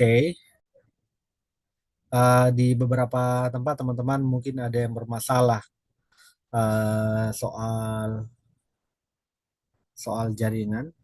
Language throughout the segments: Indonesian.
Oke. Di beberapa tempat teman-teman mungkin ada yang bermasalah soal soal jaringan.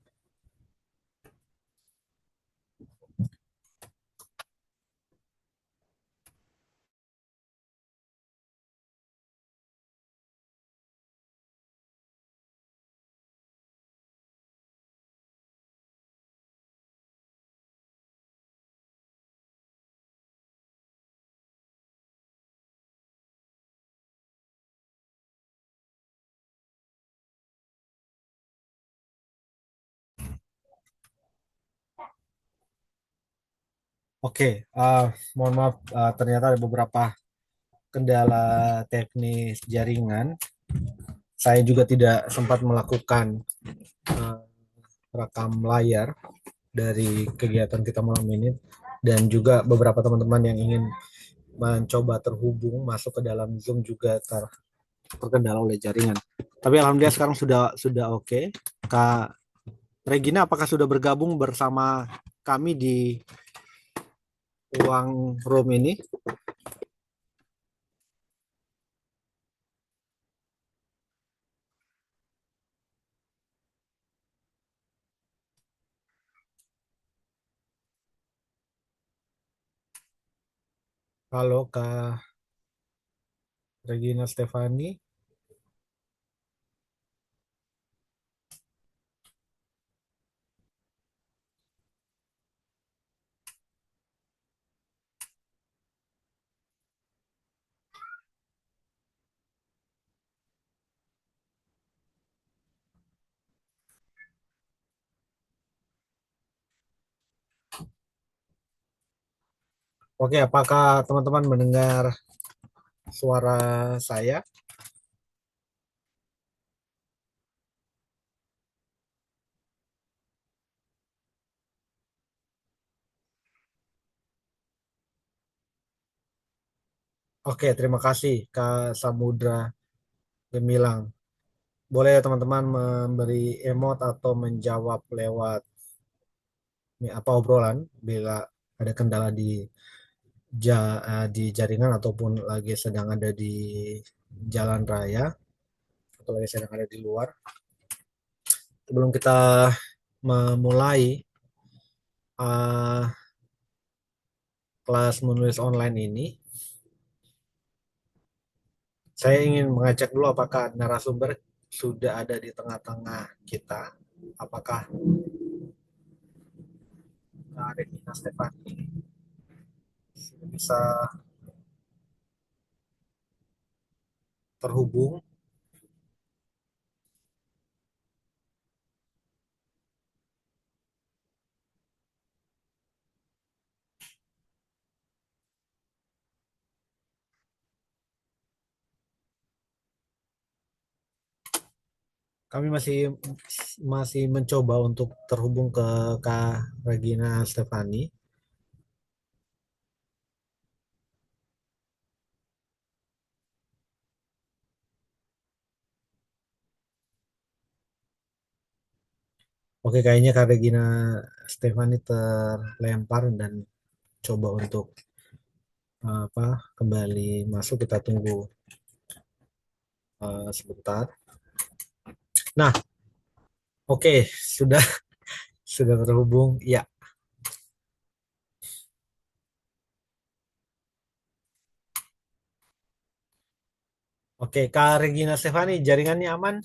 Oke, mohon maaf, ternyata ada beberapa kendala teknis jaringan. Saya juga tidak sempat melakukan eh, rekam layar dari kegiatan kita malam ini, dan juga beberapa teman-teman yang ingin mencoba terhubung masuk ke dalam Zoom juga terkendala oleh jaringan. Tapi alhamdulillah sekarang sudah oke. Kak Regina, apakah sudah bergabung bersama kami di ruang room ini? Halo Kak Regina Stefani. Oke, apakah teman-teman mendengar suara saya? Oke, terima kasih Kak Samudra Gemilang. Boleh ya teman-teman memberi emot atau menjawab lewat apa obrolan bila ada kendala di jaringan ataupun lagi sedang ada di jalan raya atau lagi sedang ada di luar. Sebelum kita memulai uh, kelas menulis online ini, saya ingin mengecek dulu apakah narasumber sudah ada di tengah-tengah kita. Apakah Kak Regina Stefani sudah bisa terhubung? Kami masih masih mencoba untuk terhubung ke Kak Regina Stefani. Oke, kayaknya Kak Regina Stefani terlempar dan coba untuk apa kembali masuk. Kita tunggu sebentar. Nah, oke, sudah sudah terhubung. Ya, oke, Kak Regina Stefani, jaringannya aman?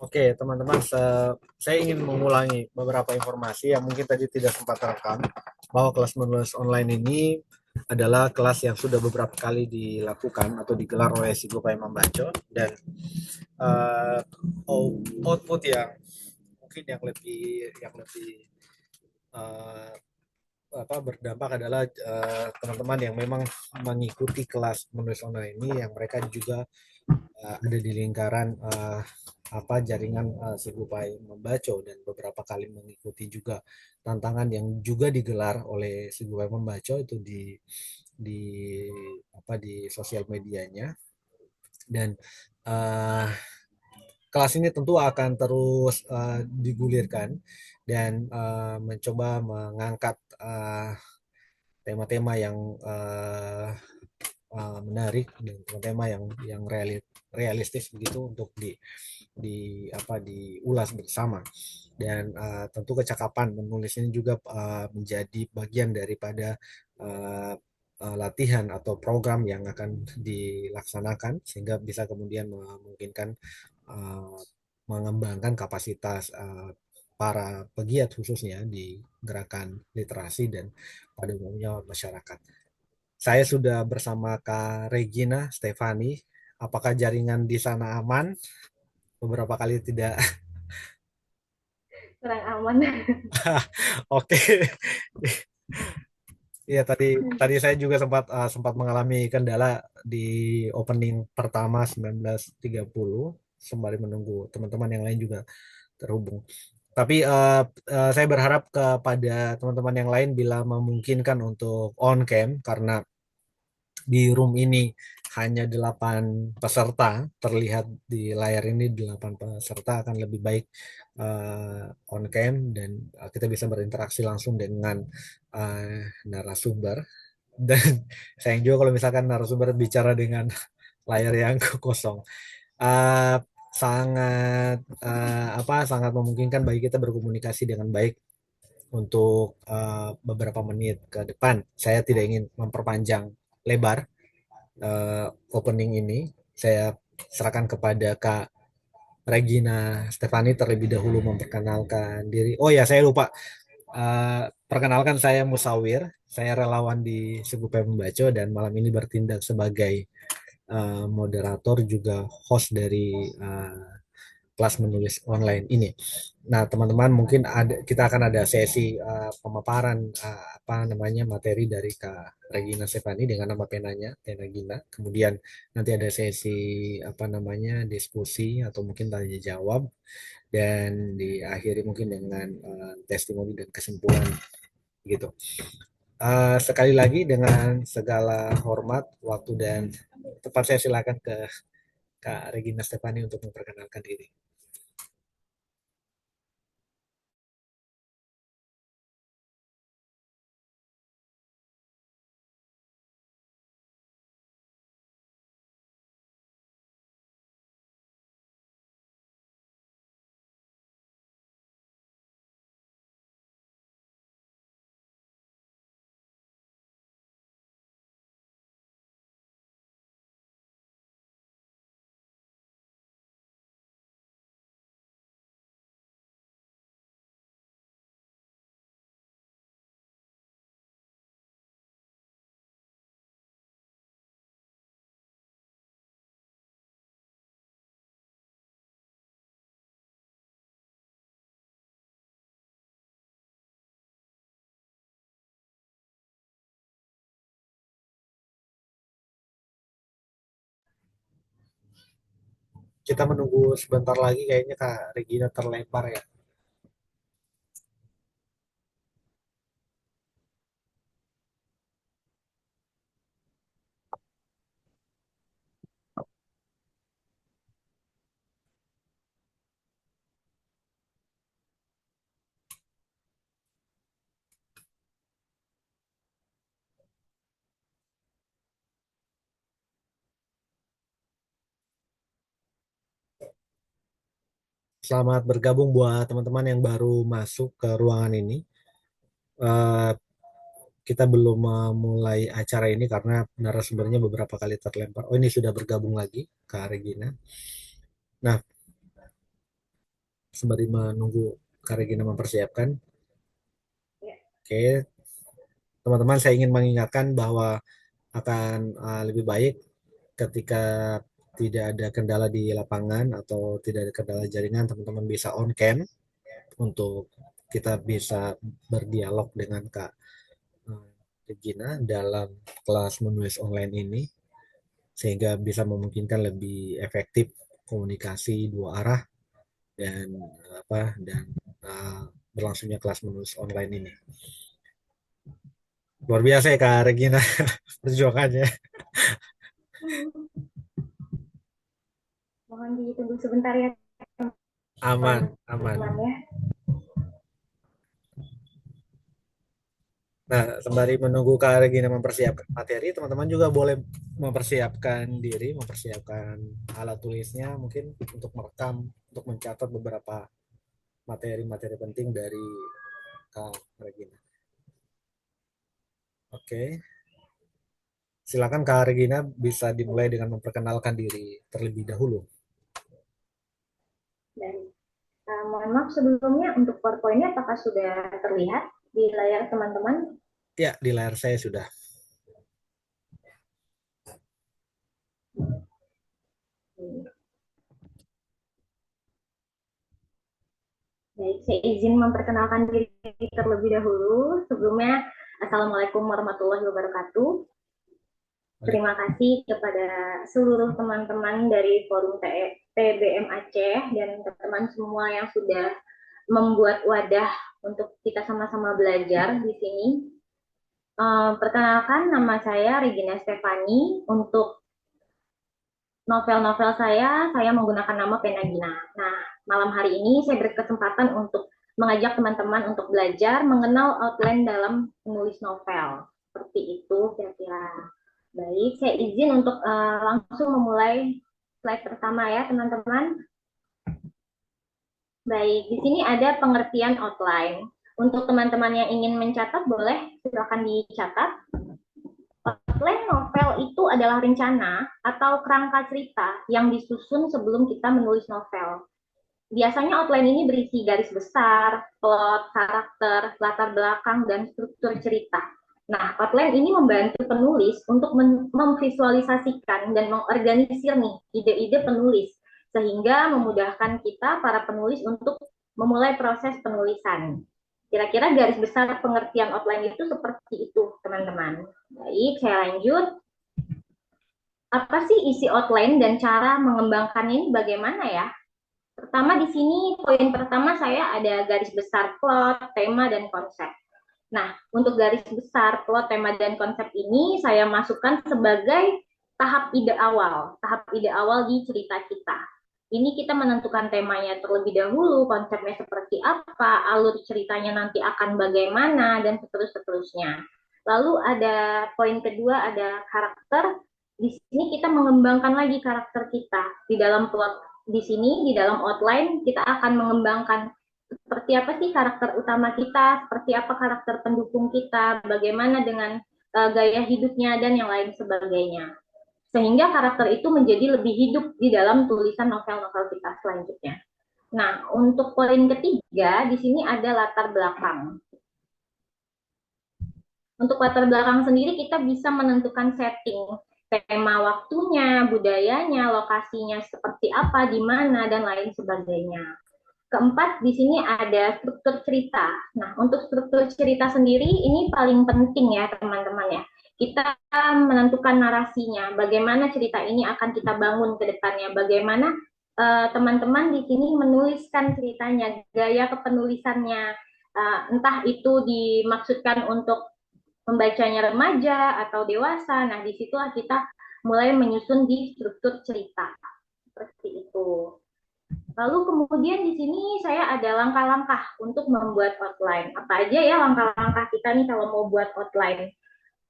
Oke, teman-teman, saya ingin mengulangi beberapa informasi yang mungkin tadi tidak sempat terekam, bahwa kelas menulis online ini adalah kelas yang sudah beberapa kali dilakukan atau digelar oleh si Gopay Mambaco, dan uh, output yang mungkin yang lebih uh, apa berdampak adalah teman-teman yang memang mengikuti kelas menulis online ini, yang mereka juga ada di lingkaran jaringan Segupai Membaco dan beberapa kali mengikuti juga tantangan yang juga digelar oleh Segupai Membaco itu di di sosial medianya. Dan uh, kelas ini tentu akan terus digulirkan dan mencoba mengangkat tema-tema yang menarik dan tema-tema yang realistis begitu untuk diulas bersama. Dan tentu kecakapan menulis ini juga menjadi bagian daripada uh, latihan atau program yang akan dilaksanakan sehingga bisa kemudian memungkinkan uh, mengembangkan kapasitas para pegiat khususnya di gerakan literasi dan pada umumnya masyarakat. Saya sudah bersama Kak Regina Stefani. Apakah jaringan di sana aman? Beberapa kali tidak. Kurang aman. Oke. Iya, tadi tadi saya juga sempat mengalami kendala di opening pertama 19.30 sembari menunggu teman-teman yang lain juga terhubung. Tapi saya berharap kepada teman-teman yang lain bila memungkinkan untuk on cam karena di room ini hanya 8 peserta, terlihat di layar ini 8 peserta akan lebih baik on cam dan kita bisa berinteraksi langsung dengan narasumber. Dan sayang juga kalau misalkan narasumber bicara dengan layar yang kosong. Uh, sangat memungkinkan bagi kita berkomunikasi dengan baik untuk beberapa menit ke depan. Saya tidak ingin memperpanjang lebar opening ini. Saya serahkan kepada Kak Regina Stefani terlebih dahulu memperkenalkan diri. Oh ya, saya lupa. Perkenalkan saya Musawir. Saya relawan di Segupai Membaco dan malam ini bertindak sebagai moderator juga host dari kelas menulis online ini. Nah, teman-teman mungkin kita akan ada sesi pemaparan apa namanya materi dari Kak Regina Stefani dengan nama penanya Tena Gina. Kemudian nanti ada sesi apa namanya diskusi atau mungkin tanya jawab dan diakhiri mungkin dengan testimoni dan kesimpulan gitu. Sekali lagi dengan segala hormat, waktu dan tempat saya silakan ke Kak Regina Stefani untuk memperkenalkan diri. Kita menunggu sebentar lagi kayaknya Kak Regina terlempar ya. Selamat bergabung buat teman-teman yang baru masuk ke ruangan ini. Eh, kita belum memulai acara ini karena narasumbernya beberapa kali terlempar. Oh, ini sudah bergabung lagi Kak Regina. Nah, sembari menunggu Kak Regina mempersiapkan. Ya. Oke, teman-teman saya ingin mengingatkan bahwa akan lebih baik ketika tidak ada kendala di lapangan atau tidak ada kendala jaringan, teman-teman bisa on cam untuk kita bisa berdialog dengan Kak Regina dalam kelas menulis online ini sehingga bisa memungkinkan lebih efektif komunikasi dua arah dan dan berlangsungnya kelas menulis online ini. Luar biasa ya Kak Regina perjuangannya. Hmm, mohon ditunggu sebentar ya Aman, aman. teman-teman ya. Nah, sembari menunggu Kak Regina mempersiapkan materi, teman-teman juga boleh mempersiapkan diri, mempersiapkan alat tulisnya mungkin untuk merekam, untuk mencatat beberapa materi-materi penting dari Kak Regina. Oke, silakan Kak Regina bisa dimulai dengan memperkenalkan diri terlebih dahulu. Dan mohon maaf sebelumnya untuk PowerPoint-nya apakah sudah terlihat di layar teman-teman? Ya, di layar saya sudah. Baik, saya izin memperkenalkan diri terlebih dahulu. Sebelumnya, Assalamualaikum warahmatullahi wabarakatuh. Terima kasih kepada seluruh teman-teman dari Forum TBM Aceh dan teman-teman semua yang sudah membuat wadah untuk kita sama-sama belajar di sini. Perkenalkan, nama saya Regina Stefani. Untuk novel-novel saya menggunakan nama Penagina. Nah, malam hari ini saya berkesempatan untuk mengajak teman-teman untuk belajar mengenal outline dalam menulis novel. Seperti itu kira-kira. Baik, saya izin untuk langsung memulai slide pertama ya teman-teman. Baik, di sini ada pengertian outline. Untuk teman-teman yang ingin mencatat, boleh silakan dicatat. Outline novel itu adalah rencana atau kerangka cerita yang disusun sebelum kita menulis novel. Biasanya outline ini berisi garis besar, plot, karakter, latar belakang, dan struktur cerita. Nah, outline ini membantu penulis untuk memvisualisasikan dan mengorganisir nih ide-ide penulis, sehingga memudahkan kita, para penulis, untuk memulai proses penulisan. Kira-kira garis besar pengertian outline itu seperti itu, teman-teman. Baik, saya lanjut. Apa sih isi outline dan cara mengembangkannya ini bagaimana ya? Pertama di sini poin pertama saya ada garis besar plot, tema dan konsep. Nah, untuk garis besar plot, tema dan konsep ini saya masukkan sebagai tahap ide awal di cerita kita. Ini kita menentukan temanya terlebih dahulu, konsepnya seperti apa, alur ceritanya nanti akan bagaimana dan seterusnya. Lalu ada poin kedua ada karakter. Di sini kita mengembangkan lagi karakter kita di dalam plot. Di sini di dalam outline kita akan mengembangkan seperti apa sih karakter utama kita, seperti apa karakter pendukung kita, bagaimana dengan gaya hidupnya dan yang lain sebagainya. Sehingga karakter itu menjadi lebih hidup di dalam tulisan novel-novel kita selanjutnya. Nah, untuk poin ketiga di sini ada latar belakang. Untuk latar belakang sendiri kita bisa menentukan setting, tema waktunya, budayanya, lokasinya seperti apa, di mana dan lain sebagainya. Keempat, di sini ada struktur cerita. Nah, untuk struktur cerita sendiri ini paling penting ya, teman-teman ya. Kita menentukan narasinya, bagaimana cerita ini akan kita bangun ke depannya, bagaimana teman-teman di sini menuliskan ceritanya, gaya kepenulisannya, entah itu dimaksudkan untuk membacanya remaja atau dewasa. Nah, disitulah kita mulai menyusun di struktur cerita. Seperti itu. Lalu kemudian di sini saya ada langkah-langkah untuk membuat outline. Apa aja ya langkah-langkah kita nih kalau mau buat outline?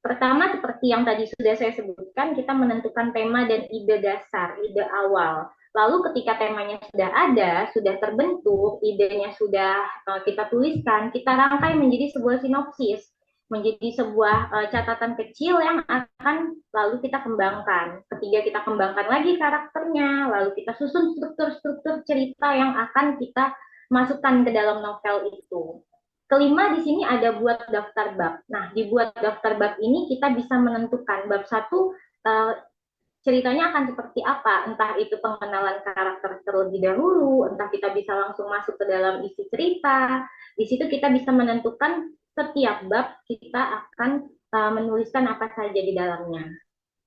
Pertama, seperti yang tadi sudah saya sebutkan, kita menentukan tema dan ide dasar, ide awal. Lalu ketika temanya sudah ada, sudah terbentuk, idenya sudah kita tuliskan, kita rangkai menjadi sebuah sinopsis, menjadi sebuah catatan kecil yang akan lalu kita kembangkan. Ketiga, kita kembangkan lagi karakternya, lalu kita susun struktur-struktur cerita yang akan kita masukkan ke dalam novel itu. Kelima, di sini ada buat daftar bab. Nah, di buat daftar bab ini kita bisa menentukan bab satu ceritanya akan seperti apa. Entah itu pengenalan karakter terlebih dahulu, entah kita bisa langsung masuk ke dalam isi cerita. Di situ kita bisa menentukan setiap bab kita akan menuliskan apa saja di dalamnya.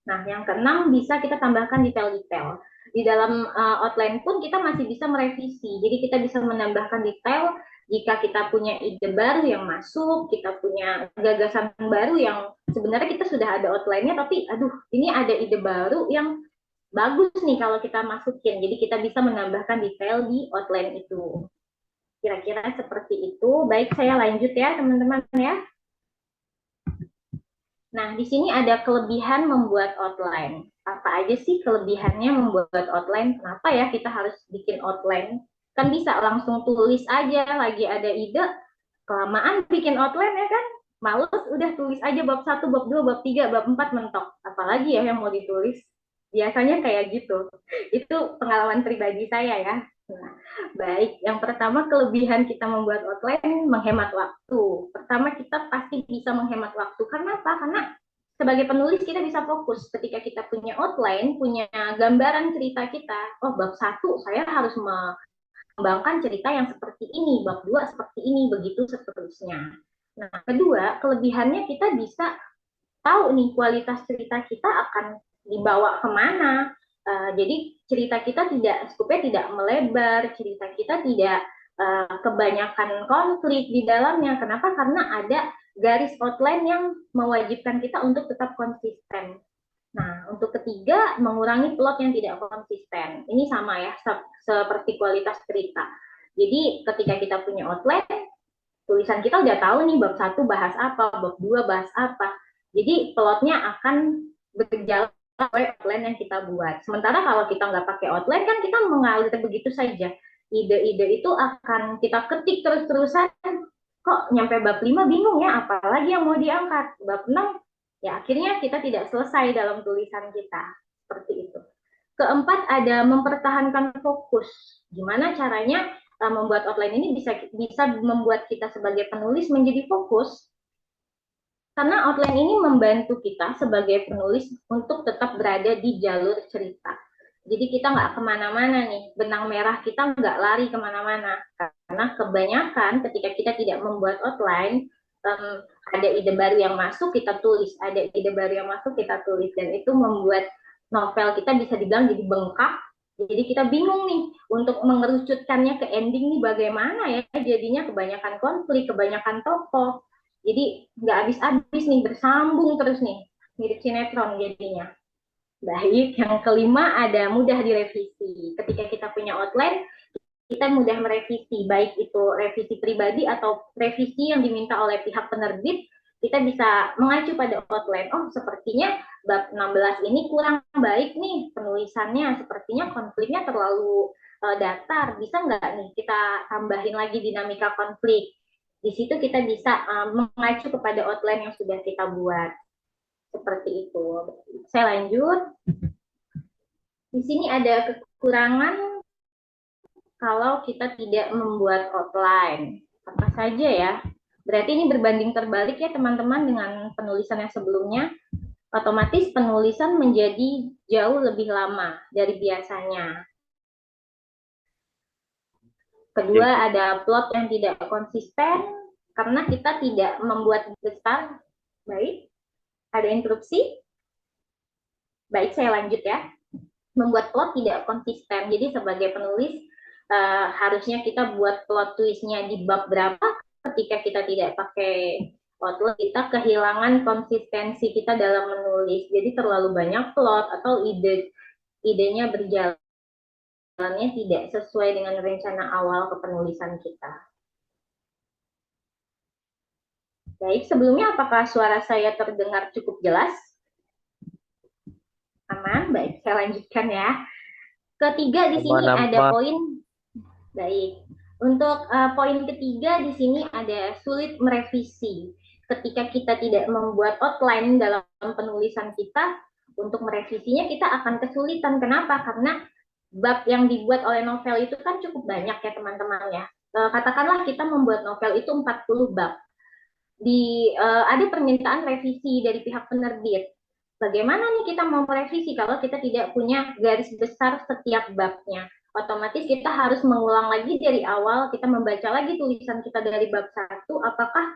Nah, yang keenam bisa kita tambahkan detail-detail. Di dalam outline pun kita masih bisa merevisi. Jadi kita bisa menambahkan detail jika kita punya ide baru yang masuk, kita punya gagasan baru yang sebenarnya kita sudah ada outline-nya, tapi aduh ini ada ide baru yang bagus nih kalau kita masukin. Jadi kita bisa menambahkan detail di outline itu. Kira-kira seperti itu. Baik, saya lanjut ya teman-teman ya. Nah, di sini ada kelebihan membuat outline. Apa aja sih kelebihannya membuat outline? Kenapa ya kita harus bikin outline? Kan bisa langsung tulis aja, lagi ada ide, kelamaan bikin outline ya kan? Males, udah tulis aja bab 1, bab 2, bab 3, bab 4 mentok. Apalagi ya yang mau ditulis. Biasanya kayak gitu. Itu pengalaman pribadi saya ya. Nah, baik, yang pertama kelebihan kita membuat outline menghemat waktu. Pertama kita pasti bisa menghemat waktu. Karena apa? Karena sebagai penulis kita bisa fokus ketika kita punya outline, punya gambaran cerita kita. Oh, bab 1 saya harus mengembangkan cerita yang seperti ini, bab 2 seperti ini, begitu seterusnya. Nah, kedua, kelebihannya kita bisa tahu nih kualitas cerita kita akan dibawa kemana. Jadi cerita kita tidak, skupnya tidak melebar, cerita kita tidak kebanyakan konflik di dalamnya. Kenapa? Karena ada garis outline yang mewajibkan kita untuk tetap konsisten. Nah, untuk ketiga, mengurangi plot yang tidak konsisten. Ini sama ya, seperti kualitas cerita. Jadi ketika kita punya outline, tulisan kita udah tahu nih bab 1 bahas apa, bab 2 bahas apa. Jadi plotnya akan berjalan sesuai outline yang kita buat. Sementara kalau kita nggak pakai outline kan kita mengalir begitu saja. Ide-ide itu akan kita ketik terus-terusan. Kok nyampe bab 5 bingung ya, apalagi yang mau diangkat. Bab 6 ya akhirnya kita tidak selesai dalam tulisan kita. Seperti itu. Keempat ada mempertahankan fokus. Gimana caranya membuat outline ini bisa membuat kita sebagai penulis menjadi fokus, karena outline ini membantu kita sebagai penulis untuk tetap berada di jalur cerita. Jadi kita nggak kemana-mana nih, benang merah kita nggak lari kemana-mana. Karena kebanyakan ketika kita tidak membuat outline, ada ide baru yang masuk kita tulis, ada ide baru yang masuk kita tulis, dan itu membuat novel kita bisa dibilang jadi bengkak. Jadi kita bingung nih untuk mengerucutkannya ke ending nih bagaimana ya, jadinya kebanyakan konflik, kebanyakan tokoh. Jadi nggak habis-habis nih, bersambung terus nih, mirip sinetron jadinya. Baik, yang kelima ada mudah direvisi. Ketika kita punya outline, kita mudah merevisi, baik itu revisi pribadi atau revisi yang diminta oleh pihak penerbit. Kita bisa mengacu pada outline. Oh, sepertinya bab 16 ini kurang baik nih penulisannya. Sepertinya konfliknya terlalu datar. Bisa nggak nih kita tambahin lagi dinamika konflik? Di situ kita bisa mengacu kepada outline yang sudah kita buat. Seperti itu. Saya lanjut. Di sini ada kekurangan kalau kita tidak membuat outline. Apa saja ya? Berarti ini berbanding terbalik ya teman-teman dengan penulisan yang sebelumnya. Otomatis penulisan menjadi jauh lebih lama dari biasanya. Kedua, ada plot yang tidak konsisten karena kita tidak membuat besar. Baik, ada interupsi? Baik, saya lanjut ya. Membuat plot tidak konsisten. Jadi sebagai penulis, harusnya kita buat plot twistnya di bab berapa. Ketika kita tidak pakai outline, kita kehilangan konsistensi kita dalam menulis. Jadi terlalu banyak plot atau idenya berjalannya tidak sesuai dengan rencana awal kepenulisan kita. Baik, sebelumnya apakah suara saya terdengar cukup jelas? Aman? Baik, saya lanjutkan ya. Ketiga di sini ada poin. Baik. Untuk poin ketiga di sini ada sulit merevisi. Ketika kita tidak membuat outline dalam penulisan kita, untuk merevisinya kita akan kesulitan. Kenapa? Karena bab yang dibuat oleh novel itu kan cukup banyak ya teman-teman ya. Katakanlah kita membuat novel itu 40 bab. Ada permintaan revisi dari pihak penerbit. Bagaimana nih kita mau merevisi kalau kita tidak punya garis besar setiap babnya? Otomatis kita harus mengulang lagi dari awal, kita membaca lagi tulisan kita dari bab 1, apakah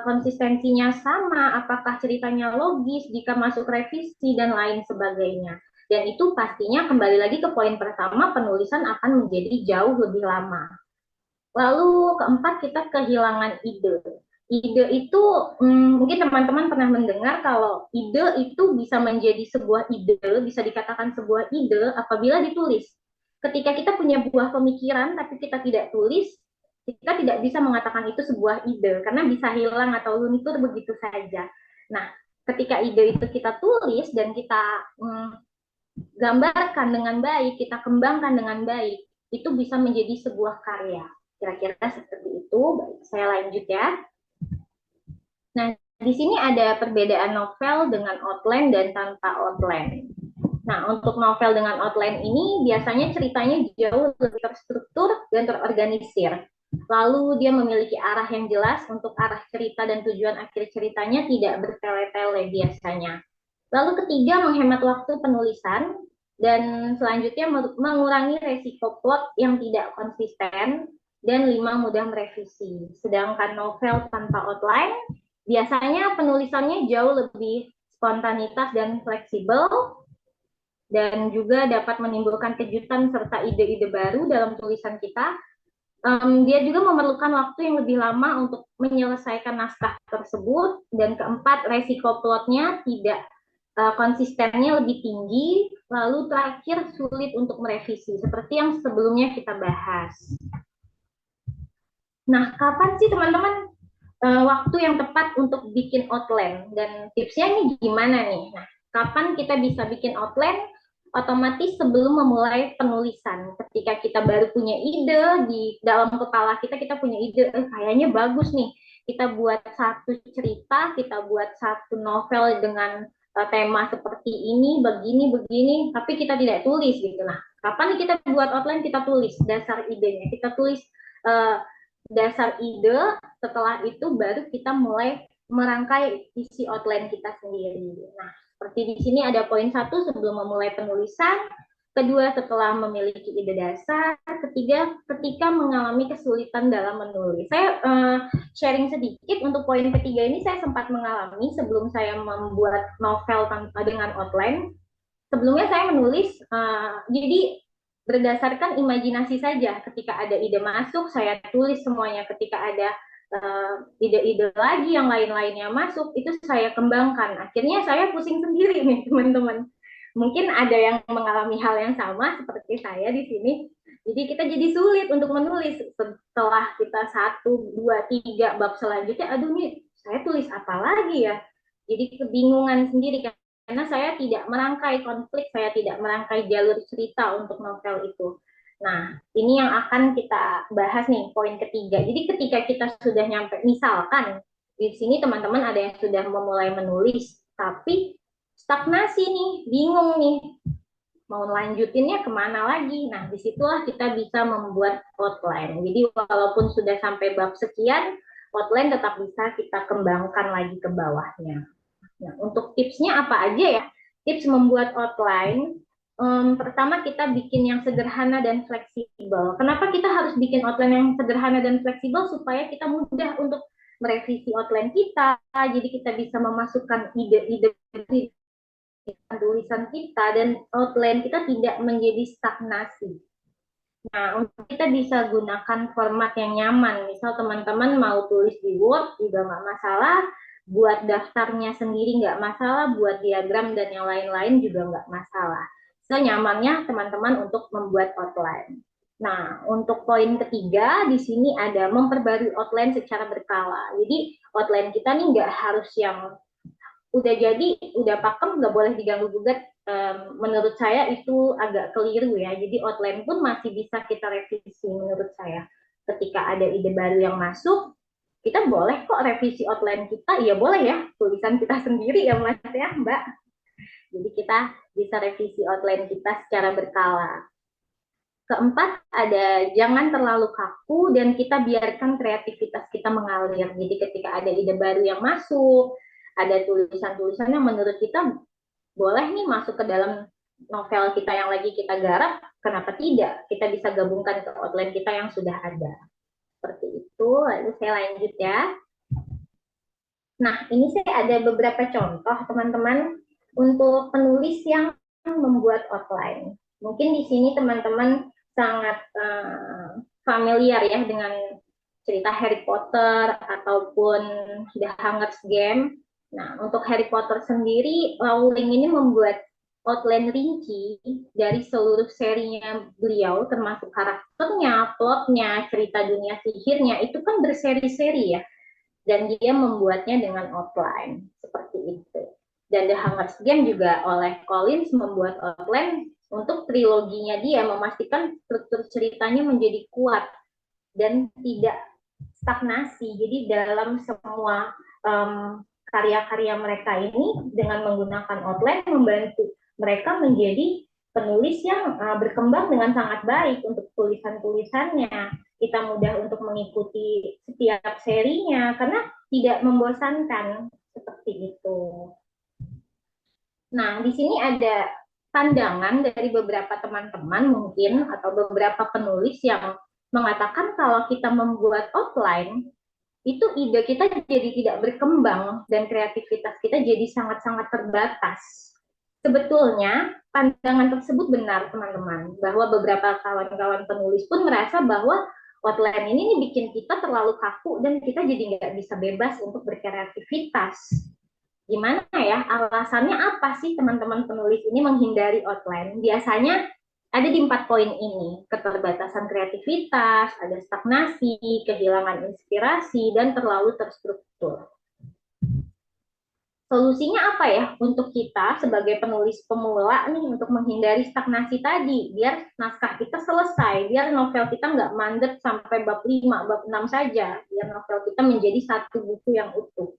konsistensinya sama, apakah ceritanya logis jika masuk revisi, dan lain sebagainya. Dan itu pastinya kembali lagi ke poin pertama, penulisan akan menjadi jauh lebih lama. Lalu keempat, kita kehilangan ide. Ide itu, mungkin teman-teman pernah mendengar kalau ide itu bisa menjadi sebuah ide, bisa dikatakan sebuah ide apabila ditulis. Ketika kita punya buah pemikiran tapi kita tidak tulis, kita tidak bisa mengatakan itu sebuah ide karena bisa hilang atau luntur begitu saja. Nah, ketika ide itu kita tulis dan kita gambarkan dengan baik, kita kembangkan dengan baik, itu bisa menjadi sebuah karya. Kira-kira seperti itu. Baik, saya lanjut ya. Nah, di sini ada perbedaan novel dengan outline dan tanpa outline. Nah, untuk novel dengan outline ini biasanya ceritanya jauh lebih terstruktur dan terorganisir. Lalu dia memiliki arah yang jelas untuk arah cerita dan tujuan akhir ceritanya tidak bertele-tele biasanya. Lalu ketiga, menghemat waktu penulisan. Dan selanjutnya mengurangi resiko plot yang tidak konsisten. Dan lima, mudah merevisi. Sedangkan novel tanpa outline, biasanya penulisannya jauh lebih spontanitas dan fleksibel. Dan juga dapat menimbulkan kejutan serta ide-ide baru dalam tulisan kita. Dia juga memerlukan waktu yang lebih lama untuk menyelesaikan naskah tersebut. Dan keempat, resiko plotnya tidak konsistennya lebih tinggi, lalu terakhir sulit untuk merevisi, seperti yang sebelumnya kita bahas. Nah, kapan sih teman-teman waktu yang tepat untuk bikin outline? Dan tipsnya ini gimana nih? Nah, kapan kita bisa bikin outline? Otomatis sebelum memulai penulisan, ketika kita baru punya ide di dalam kepala kita, kita punya ide, kayaknya bagus nih, kita buat satu cerita, kita buat satu novel dengan tema seperti ini, begini, tapi kita tidak tulis gitu. Nah, kapan kita buat outline? Kita tulis dasar idenya, kita tulis uh, dasar ide, setelah itu baru kita mulai merangkai isi outline kita sendiri. Nah, seperti di sini ada poin satu sebelum memulai penulisan, kedua setelah memiliki ide dasar, ketiga ketika mengalami kesulitan dalam menulis. Saya sharing sedikit untuk poin ketiga ini, saya sempat mengalami sebelum saya membuat novel dengan outline. Sebelumnya saya menulis, jadi berdasarkan imajinasi saja. Ketika ada ide masuk, saya tulis semuanya. Ketika ada ide-ide lagi yang lain-lainnya masuk, itu saya kembangkan. Akhirnya saya pusing sendiri nih teman-teman. Mungkin ada yang mengalami hal yang sama seperti saya di sini. Jadi kita jadi sulit untuk menulis setelah kita satu, dua, tiga bab selanjutnya. Aduh nih, saya tulis apa lagi ya? Jadi kebingungan sendiri karena saya tidak merangkai konflik, saya tidak merangkai jalur cerita untuk novel itu. Nah, ini yang akan kita bahas nih, poin ketiga. Jadi ketika kita sudah nyampe, misalkan di sini teman-teman ada yang sudah memulai menulis, tapi stagnasi nih, bingung nih, mau lanjutinnya kemana lagi. Nah, disitulah kita bisa membuat outline. Jadi walaupun sudah sampai bab sekian, outline tetap bisa kita kembangkan lagi ke bawahnya. Nah, untuk tipsnya apa aja ya? Tips membuat outline, pertama kita bikin yang sederhana dan fleksibel. Kenapa kita harus bikin outline yang sederhana dan fleksibel? Supaya kita mudah untuk merevisi outline kita, jadi kita bisa memasukkan ide-ide di tulisan kita dan outline kita tidak menjadi stagnasi. Nah, untuk kita bisa gunakan format yang nyaman. Misal teman-teman mau tulis di Word juga nggak masalah, buat daftarnya sendiri nggak masalah, buat diagram dan yang lain-lain juga nggak masalah. Senyamannya teman-teman untuk membuat outline. Nah, untuk poin ketiga di sini ada memperbarui outline secara berkala. Jadi outline kita nih nggak harus yang udah jadi, udah pakem, nggak boleh diganggu-gugat. Menurut saya itu agak keliru ya. Jadi outline pun masih bisa kita revisi menurut saya. Ketika ada ide baru yang masuk, kita boleh kok revisi outline kita. Iya boleh ya, tulisan kita sendiri ya Mas ya Mbak. Jadi kita bisa revisi outline kita secara berkala. Keempat, ada jangan terlalu kaku dan kita biarkan kreativitas kita mengalir. Jadi ketika ada ide baru yang masuk, ada tulisan-tulisan yang menurut kita boleh nih masuk ke dalam novel kita yang lagi kita garap, kenapa tidak? Kita bisa gabungkan ke outline kita yang sudah ada. Seperti itu, lalu saya lanjut ya. Nah, ini saya ada beberapa contoh teman-teman untuk penulis yang membuat outline. Mungkin di sini teman-teman sangat familiar ya dengan cerita Harry Potter ataupun The Hunger Games. Nah, untuk Harry Potter sendiri, Rowling ini membuat outline rinci dari seluruh serinya beliau, termasuk karakternya, plotnya, cerita dunia sihirnya, itu kan berseri-seri ya. Dan dia membuatnya dengan outline, seperti itu. Dan The Hunger Games juga oleh Collins membuat outline untuk triloginya dia, memastikan struktur ceritanya menjadi kuat dan tidak stagnasi. Jadi dalam semua karya-karya mereka ini dengan menggunakan outline membantu mereka menjadi penulis yang berkembang dengan sangat baik untuk tulisan-tulisannya. Kita mudah untuk mengikuti setiap serinya karena tidak membosankan seperti itu. Nah, di sini ada pandangan dari beberapa teman-teman mungkin atau beberapa penulis yang mengatakan kalau kita membuat outline itu ide kita jadi tidak berkembang dan kreativitas kita jadi sangat-sangat terbatas. Sebetulnya pandangan tersebut benar teman-teman, bahwa beberapa kawan-kawan penulis pun merasa bahwa outline ini bikin kita terlalu kaku dan kita jadi nggak bisa bebas untuk berkreativitas. Gimana ya, alasannya apa sih teman-teman penulis ini menghindari outline? Biasanya ada di 4 poin ini, keterbatasan kreativitas, ada stagnasi, kehilangan inspirasi, dan terlalu terstruktur. Solusinya apa ya untuk kita sebagai penulis pemula nih untuk menghindari stagnasi tadi, biar naskah kita selesai, biar novel kita nggak mandek sampai bab 5, bab 6 saja, biar novel kita menjadi satu buku yang utuh.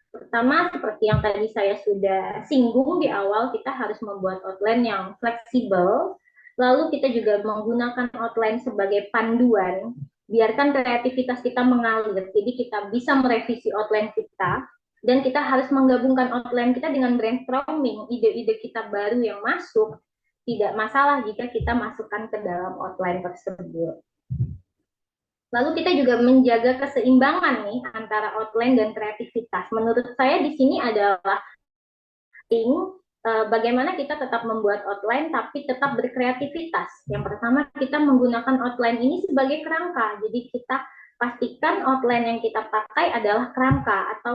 Pertama, seperti yang tadi saya sudah singgung di awal, kita harus membuat outline yang fleksibel. Lalu kita juga menggunakan outline sebagai panduan. Biarkan kreativitas kita mengalir. Jadi kita bisa merevisi outline kita. Dan kita harus menggabungkan outline kita dengan brainstorming. Ide-ide kita baru yang masuk. Tidak masalah jika kita masukkan ke dalam outline tersebut. Lalu kita juga menjaga keseimbangan nih antara outline dan kreativitas. Menurut saya di sini adalah bagaimana kita tetap membuat outline tapi tetap berkreativitas. Yang pertama kita menggunakan outline ini sebagai kerangka. Jadi kita pastikan outline yang kita pakai adalah kerangka atau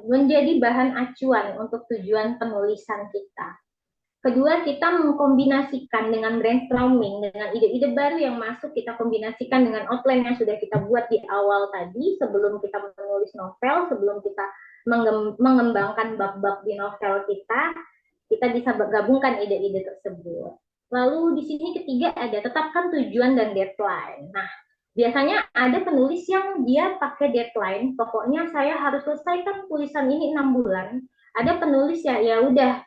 menjadi bahan acuan untuk tujuan penulisan kita. Kedua, kita mengkombinasikan dengan brainstorming, dengan ide-ide baru yang masuk, kita kombinasikan dengan outline yang sudah kita buat di awal tadi, sebelum kita menulis novel, sebelum kita mengembangkan bab-bab di novel kita bisa gabungkan ide-ide tersebut. Lalu di sini ketiga ada tetapkan tujuan dan deadline. Nah, biasanya ada penulis yang dia pakai deadline, pokoknya saya harus selesaikan tulisan ini 6 bulan. Ada penulis ya udah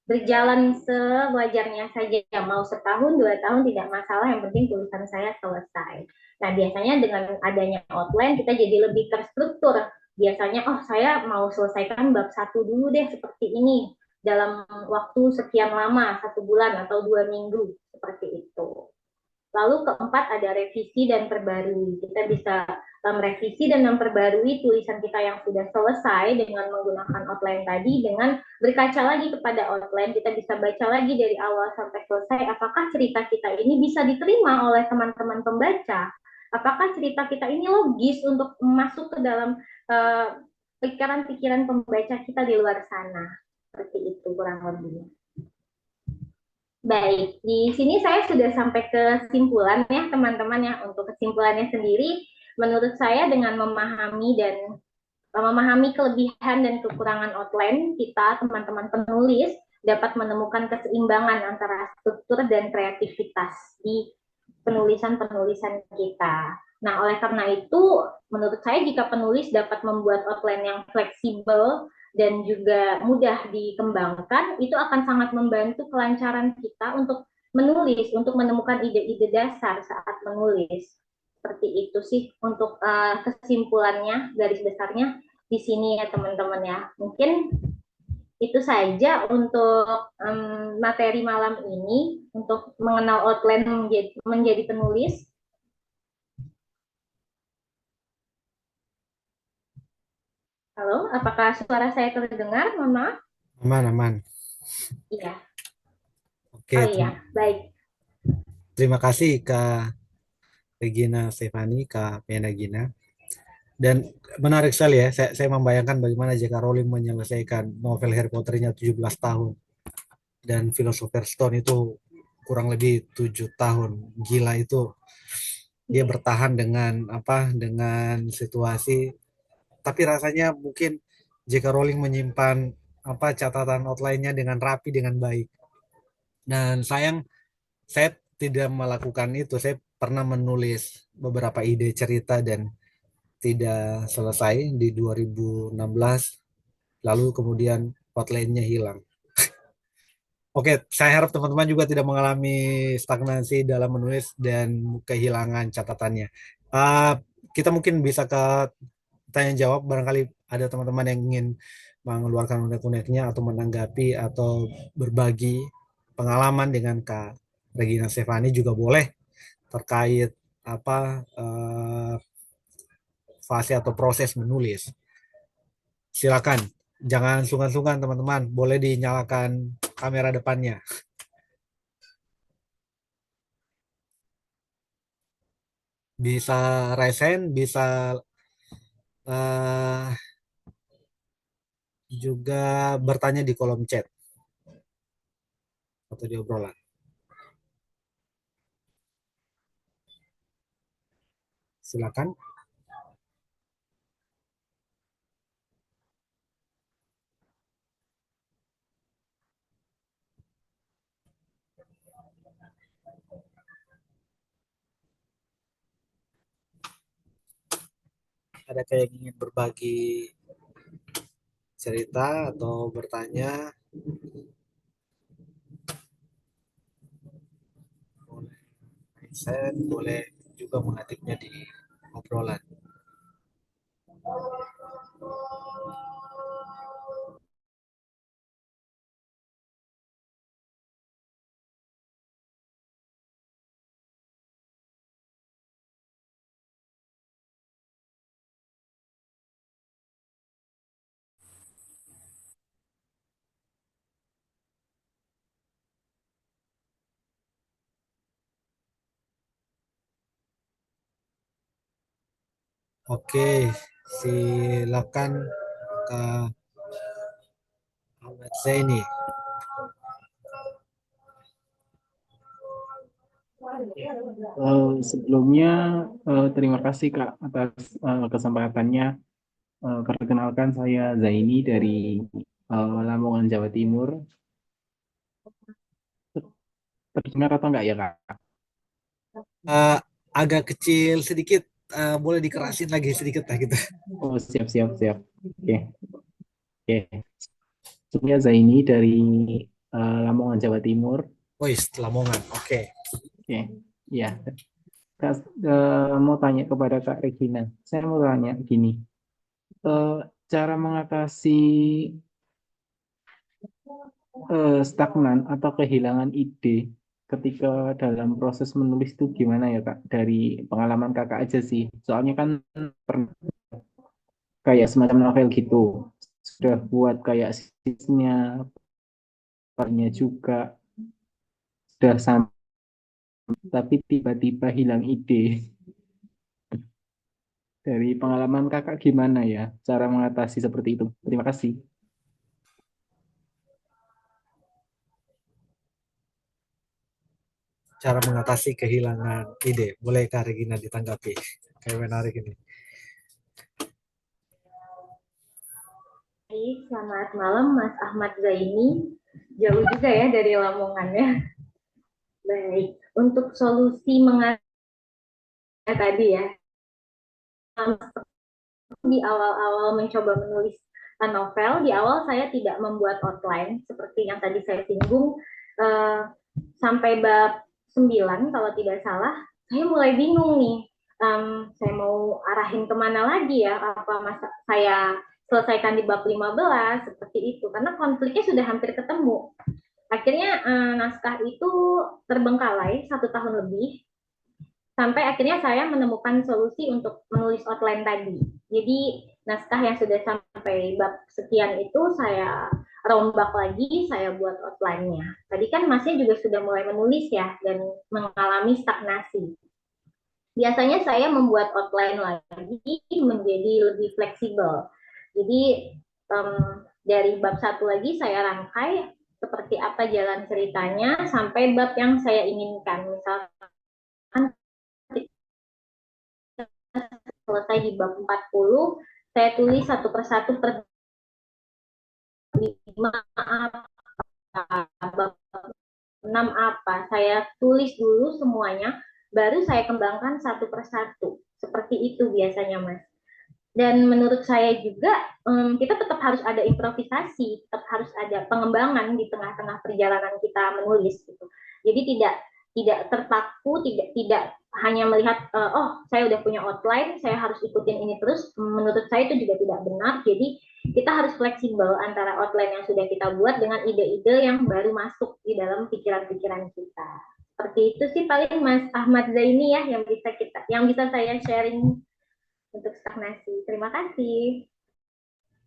berjalan sewajarnya saja, mau setahun 2 tahun tidak masalah, yang penting tulisan saya selesai. Nah biasanya dengan adanya outline kita jadi lebih terstruktur. Biasanya saya mau selesaikan bab 1 dulu deh seperti ini dalam waktu sekian lama, 1 bulan atau 2 minggu seperti itu. Lalu keempat ada revisi dan perbarui. Kita bisa merevisi dan memperbarui tulisan kita yang sudah selesai dengan menggunakan outline tadi, dengan berkaca lagi kepada outline. Kita bisa baca lagi dari awal sampai selesai, apakah cerita kita ini bisa diterima oleh teman-teman pembaca, apakah cerita kita ini logis untuk masuk ke dalam pikiran-pikiran pembaca kita di luar sana. Seperti itu kurang lebih. Baik, di sini saya sudah sampai ke kesimpulan ya teman-teman ya. Untuk kesimpulannya sendiri, menurut saya dengan memahami kelebihan dan kekurangan outline, kita teman-teman penulis dapat menemukan keseimbangan antara struktur dan kreativitas di penulisan-penulisan kita. Nah, oleh karena itu, menurut saya jika penulis dapat membuat outline yang fleksibel dan juga mudah dikembangkan, itu akan sangat membantu kelancaran kita untuk menulis, untuk menemukan ide-ide dasar saat menulis. Seperti itu sih untuk kesimpulannya, garis besarnya di sini ya teman-teman ya. Mungkin itu saja untuk materi malam ini, untuk mengenal outline menjadi penulis. Halo, apakah suara saya terdengar? Mohon maaf. Aman, aman. Iya. Oh Oke, iya, baik. terima kasih Kak Regina Stefani, Kak Pena Gina. Dan menarik sekali ya, saya membayangkan bagaimana J.K. Rowling menyelesaikan novel Harry Potter-nya 17 tahun dan Philosopher's Stone itu kurang lebih 7 tahun. Gila itu, dia Iya. bertahan dengan apa? Dengan situasi. Tapi rasanya mungkin J.K. Rowling menyimpan apa catatan outline-nya dengan rapi dengan baik. Dan sayang saya tidak melakukan itu. Saya pernah menulis beberapa ide cerita dan tidak selesai di 2016, lalu kemudian outline-nya hilang. Oke, saya harap teman-teman juga tidak mengalami stagnasi dalam menulis dan kehilangan catatannya. Uh, kita mungkin bisa ke tanya jawab, barangkali ada teman-teman yang ingin mengeluarkan unek-uneknya atau menanggapi atau berbagi pengalaman dengan Kak Regina Stefani juga boleh terkait apa fase atau proses menulis. Silakan, jangan sungkan-sungkan teman-teman, boleh dinyalakan kamera depannya. Bisa resen, bisa eh, juga bertanya di kolom chat atau di obrolan. Silakan. Ada yang ingin berbagi cerita atau bertanya, boleh resen, boleh juga mengetiknya di obrolan. Oke, silakan Kak Ahmad Zaini. Sebelumnya terima kasih Kak atas kesempatannya. Perkenalkan saya Zaini dari Lamongan, Jawa Timur. Terdengar atau enggak ya Kak? Eh, agak kecil sedikit, boleh dikerasin lagi sedikit lah gitu. Oh siap siap siap. Oke oke. Saya Zaini dari Lamongan, Jawa Timur. Wih, Lamongan. Oke. Oke, ya. Kak, mau tanya kepada Kak Regina. Saya mau tanya gini, eh, cara mengatasi stagnan atau kehilangan ide ketika dalam proses menulis itu gimana ya Kak? Dari pengalaman Kakak aja sih. Soalnya kan pernah kayak semacam novel gitu. Sudah buat kayak sisnya, partnya juga sudah sampai, tapi tiba-tiba hilang ide. Dari pengalaman Kakak gimana ya cara mengatasi seperti itu? Terima kasih. Cara mengatasi kehilangan ide. Boleh Kak Regina ditanggapi? Kayak menarik ini. Baik, selamat malam Mas Ahmad Zaini. Jauh juga ya dari Lamongan ya. Baik, untuk solusi mengatasi tadi ya, di awal-awal mencoba menulis novel, di awal saya tidak membuat outline seperti yang tadi saya singgung, eh, sampai bab 9 kalau tidak salah, saya mulai bingung nih, saya mau arahin kemana lagi ya, apa masa saya selesaikan di bab 15 seperti itu, karena konfliknya sudah hampir ketemu. Akhirnya naskah itu terbengkalai 1 tahun lebih, sampai akhirnya saya menemukan solusi untuk menulis outline tadi. Jadi naskah yang sudah sampai bab sekian itu saya rombak lagi, saya buat outline-nya. Tadi kan Masnya juga sudah mulai menulis ya, dan mengalami stagnasi. Biasanya saya membuat outline lagi menjadi lebih fleksibel. Jadi dari bab satu lagi saya rangkai seperti apa jalan ceritanya sampai bab yang saya inginkan. Misalkan selesai di bab 40, saya tulis satu persatu per 5 apa, bab 6 apa. Saya tulis dulu semuanya, baru saya kembangkan satu persatu. Seperti itu biasanya, Mas. Dan menurut saya juga kita tetap harus ada improvisasi, tetap harus ada pengembangan di tengah-tengah perjalanan kita menulis gitu. Jadi tidak terpaku, tidak hanya melihat oh saya udah punya outline, saya harus ikutin ini terus. Menurut saya itu juga tidak benar. Jadi kita harus fleksibel antara outline yang sudah kita buat dengan ide-ide yang baru masuk di dalam pikiran-pikiran kita. Seperti itu sih paling Mas Ahmad Zaini ya yang bisa saya sharing untuk stagnasi. Terima kasih.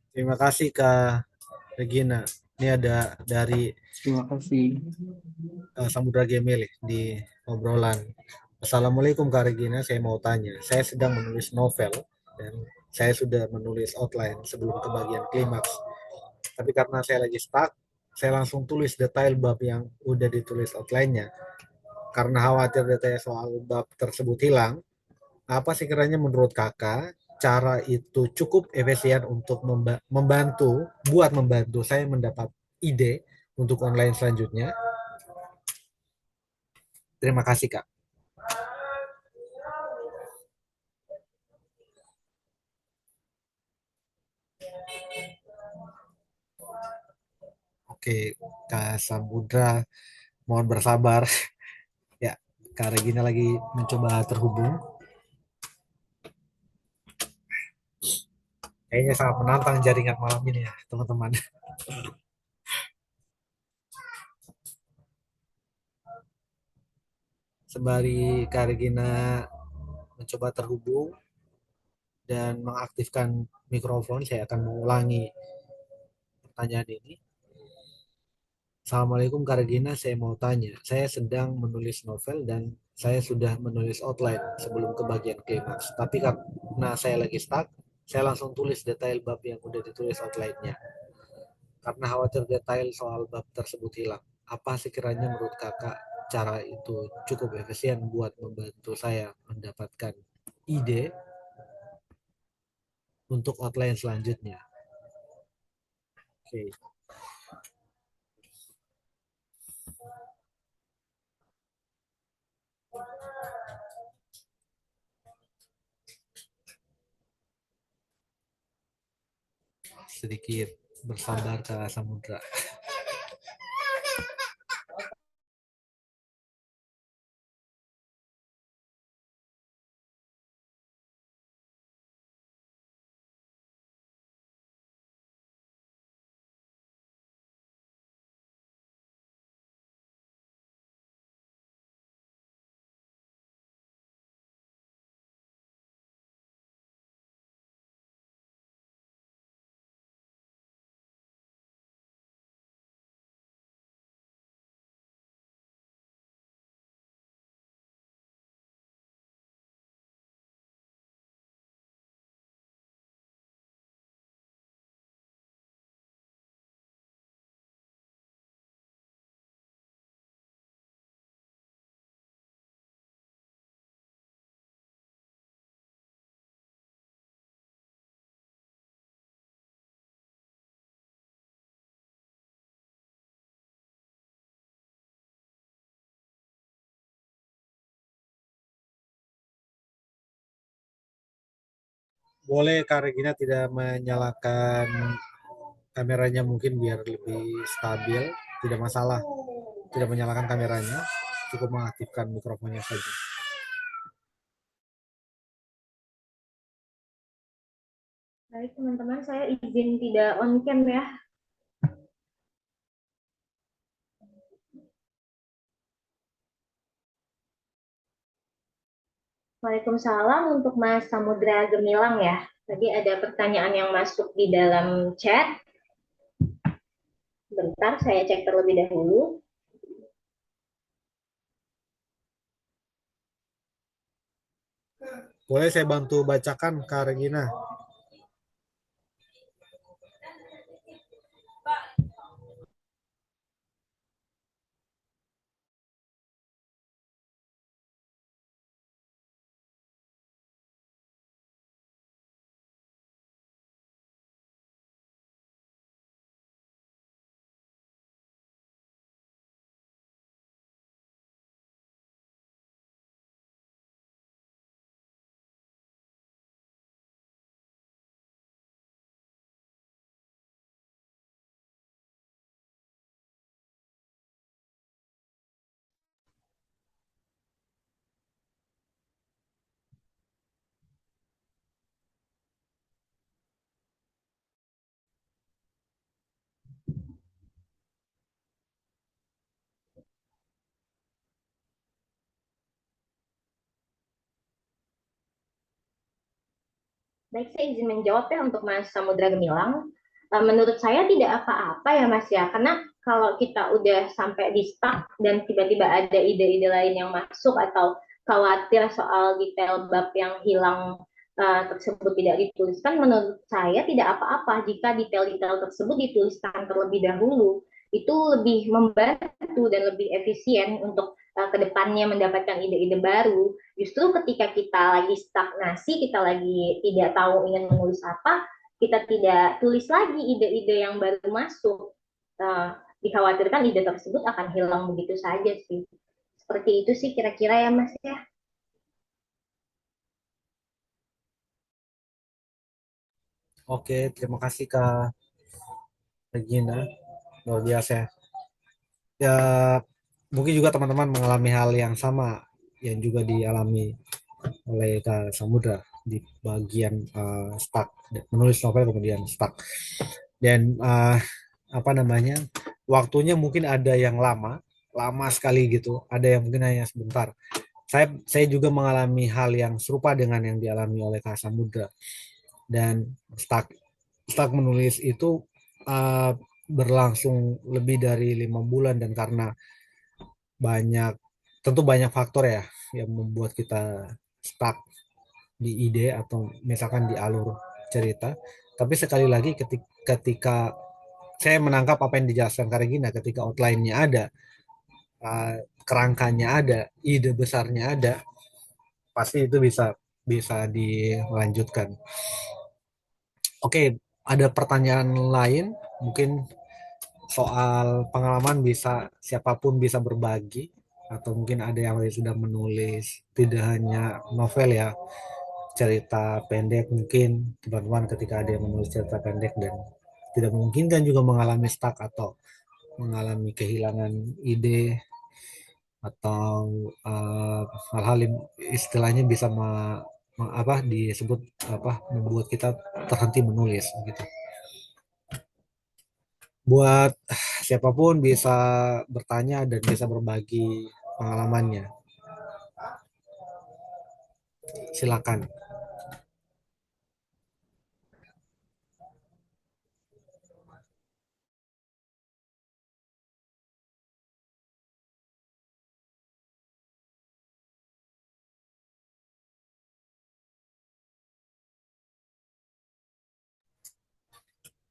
Terima kasih Kak Regina. Ini ada dari Terima kasih. Samudra Gemil di obrolan. Assalamualaikum Kak Regina, saya mau tanya. Saya sedang menulis novel dan saya sudah menulis outline sebelum ke bagian klimaks. Tapi karena saya lagi stuck, saya langsung tulis detail bab yang udah ditulis outline-nya. Karena khawatir detail soal bab tersebut hilang, apa sih kiranya menurut kakak cara itu cukup efisien untuk membantu saya mendapat ide untuk online selanjutnya? Terima kasih Kak. Oke, Kak Samudra, mohon bersabar. Ya, Kak Regina lagi mencoba terhubung. Kayaknya sangat menantang jaringan malam ini ya, teman-teman. Sembari Kak Regina mencoba terhubung dan mengaktifkan mikrofon, saya akan mengulangi pertanyaan ini. Assalamualaikum Kak Regina, saya mau tanya. Saya sedang menulis novel dan saya sudah menulis outline sebelum ke bagian klimaks. Tapi karena saya lagi stuck, saya langsung tulis detail bab yang udah ditulis outline-nya. Karena khawatir detail soal bab tersebut hilang. Apa sekiranya menurut kakak cara itu cukup efisien buat membantu saya mendapatkan ide untuk outline selanjutnya? Oke, sedikit bersabar ke Samudra. Boleh Kak Regina tidak menyalakan kameranya mungkin biar lebih stabil, tidak masalah. Tidak menyalakan kameranya, cukup mengaktifkan mikrofonnya saja. Baik teman-teman, saya izin tidak on cam ya. Waalaikumsalam untuk Mas Samudra Gemilang ya. Tadi ada pertanyaan yang masuk di dalam chat. Bentar, saya cek terlebih dahulu. Boleh saya bantu bacakan, Kak Regina? Baik, saya izin menjawab ya untuk Mas Samudra Gemilang. Menurut saya tidak apa-apa ya Mas ya, karena kalau kita udah sampai di stuck dan tiba-tiba ada ide-ide lain yang masuk atau khawatir soal detail bab yang hilang tersebut tidak dituliskan, menurut saya tidak apa-apa jika detail-detail tersebut dituliskan terlebih dahulu. Itu lebih membantu dan lebih efisien untuk kedepannya mendapatkan ide-ide baru. Justru ketika kita lagi stagnasi, kita lagi tidak tahu ingin menulis apa, kita tidak tulis lagi ide-ide yang baru masuk. Dikhawatirkan ide tersebut akan hilang begitu saja sih. Seperti itu sih kira-kira ya Mas ya. Oke, terima kasih Kak Regina. Luar biasa ya. Ya, mungkin juga teman-teman mengalami hal yang sama yang juga dialami oleh Kak Samudra di bagian stuck, menulis novel kemudian stuck. Dan apa namanya, waktunya mungkin ada yang lama, lama sekali gitu, ada yang mungkin hanya sebentar. Saya juga mengalami hal yang serupa dengan yang dialami oleh Kak Samudra, dan stuck stuck menulis itu uh, berlangsung lebih dari 5 bulan, dan karena banyak tentu banyak faktor ya yang membuat kita stuck di ide atau misalkan di alur cerita. Tapi sekali lagi ketika saya menangkap apa yang dijelaskan Kak Regina, ketika outline-nya ada, uh, kerangkanya ada, ide besarnya ada, pasti itu bisa bisa dilanjutkan. Oke, ada pertanyaan lain mungkin soal pengalaman, bisa siapapun bisa berbagi, atau mungkin ada yang sudah menulis tidak hanya novel ya, cerita pendek, mungkin teman-teman ketika ada yang menulis cerita pendek dan tidak memungkinkan juga mengalami stuck atau mengalami kehilangan ide, atau uh, hal-hal yang istilahnya bisa apa disebut apa membuat kita terhenti menulis gitu. Buat siapapun bisa bertanya dan bisa berbagi pengalamannya. Silakan.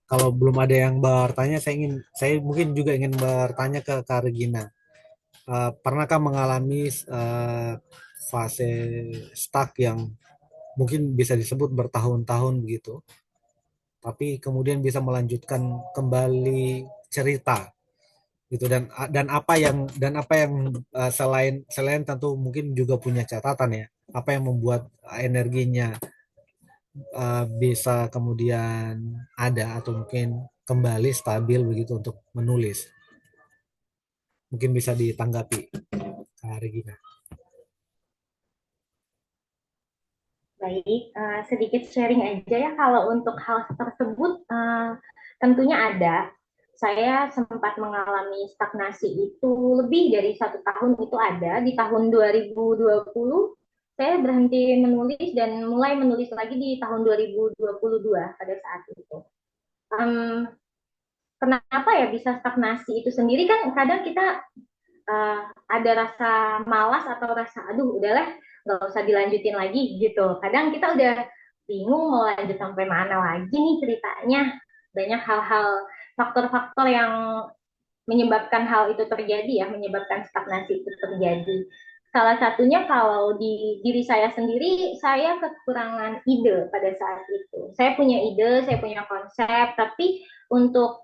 Kalau belum ada yang bertanya, saya mungkin juga ingin bertanya ke Kak Regina. Pernahkah mengalami fase stuck yang mungkin bisa disebut bertahun-tahun begitu, tapi kemudian bisa melanjutkan kembali cerita gitu, dan apa yang selain selain tentu mungkin juga punya catatan ya, apa yang membuat energinya bisa kemudian ada atau mungkin kembali stabil begitu untuk menulis, mungkin bisa ditanggapi Kak Regina. Baik, sedikit sharing aja ya kalau untuk hal tersebut tentunya ada. Saya sempat mengalami stagnasi itu lebih dari 1 tahun itu ada. Di tahun 2020 saya berhenti menulis dan mulai menulis lagi di tahun 2022 pada saat itu. Um, kenapa ya bisa stagnasi itu sendiri, kan kadang kita ada rasa malas atau rasa aduh udahlah nggak usah dilanjutin lagi gitu. Kadang kita udah bingung mau lanjut sampai mana lagi nih ceritanya. Banyak hal-hal, faktor-faktor yang menyebabkan hal itu terjadi ya, menyebabkan stagnasi itu terjadi. Salah satunya kalau di diri saya sendiri, saya kekurangan ide pada saat itu. Saya punya ide, saya punya konsep, tapi untuk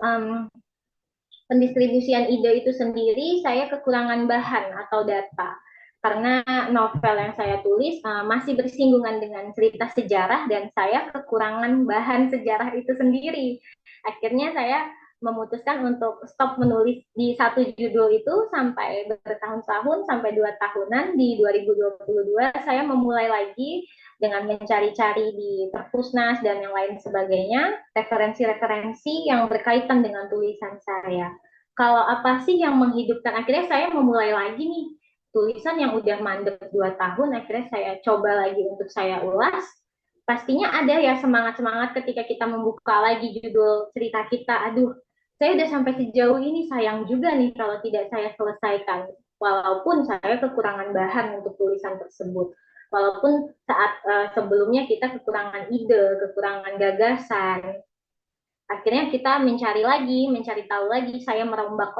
pendistribusian ide itu sendiri, saya kekurangan bahan atau data. Karena novel yang saya tulis masih bersinggungan dengan cerita sejarah dan saya kekurangan bahan sejarah itu sendiri. Akhirnya saya memutuskan untuk stop menulis di satu judul itu sampai bertahun-tahun, sampai 2 tahunan. Di 2022 saya memulai lagi dengan mencari-cari di Perpusnas dan yang lain sebagainya, referensi-referensi yang berkaitan dengan tulisan saya. Kalau apa sih yang menghidupkan, akhirnya saya memulai lagi nih tulisan yang udah mandek 2 tahun, akhirnya saya coba lagi untuk saya ulas. Pastinya ada ya semangat-semangat ketika kita membuka lagi judul cerita kita, aduh saya udah sampai sejauh ini, sayang juga nih kalau tidak saya selesaikan. Walaupun saya kekurangan bahan untuk tulisan tersebut. Walaupun saat sebelumnya kita kekurangan ide, kekurangan gagasan, akhirnya kita mencari lagi, mencari tahu lagi, saya merombak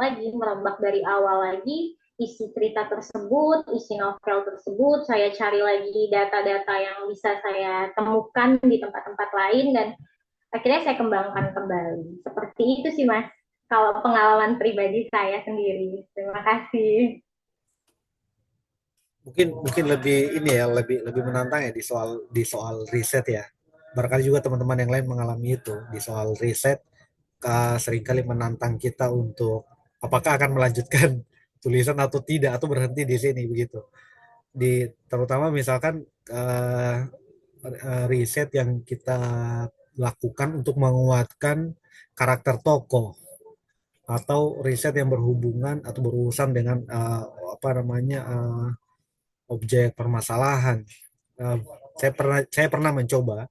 dari awal lagi isi cerita tersebut, isi novel tersebut, saya cari lagi data-data yang bisa saya temukan di tempat-tempat lain dan akhirnya saya kembangkan kembali. Seperti itu sih Mas, kalau pengalaman pribadi saya sendiri. Terima kasih. Mungkin mungkin lebih ini ya, lebih lebih menantang ya di soal riset ya. Barangkali juga teman-teman yang lain mengalami itu di soal riset, seringkali menantang kita untuk apakah akan melanjutkan tulisan atau tidak atau berhenti di sini begitu. Terutama misalkan riset yang kita lakukan untuk menguatkan karakter tokoh atau riset yang berhubungan atau berurusan dengan apa namanya objek permasalahan. Uh, saya pernah mencoba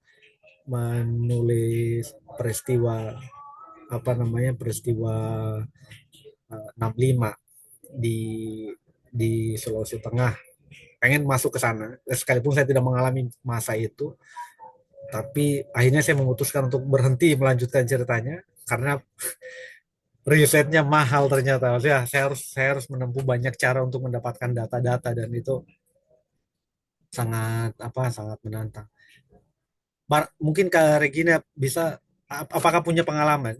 menulis peristiwa 65 di Sulawesi Tengah. Pengen masuk ke sana, sekalipun saya tidak mengalami masa itu, tapi akhirnya saya memutuskan untuk berhenti melanjutkan ceritanya karena risetnya mahal ternyata. Maksudnya saya harus menempuh banyak cara untuk mendapatkan data-data dan itu sangat menantang. Mungkin Kak Regina bisa, apakah punya pengalaman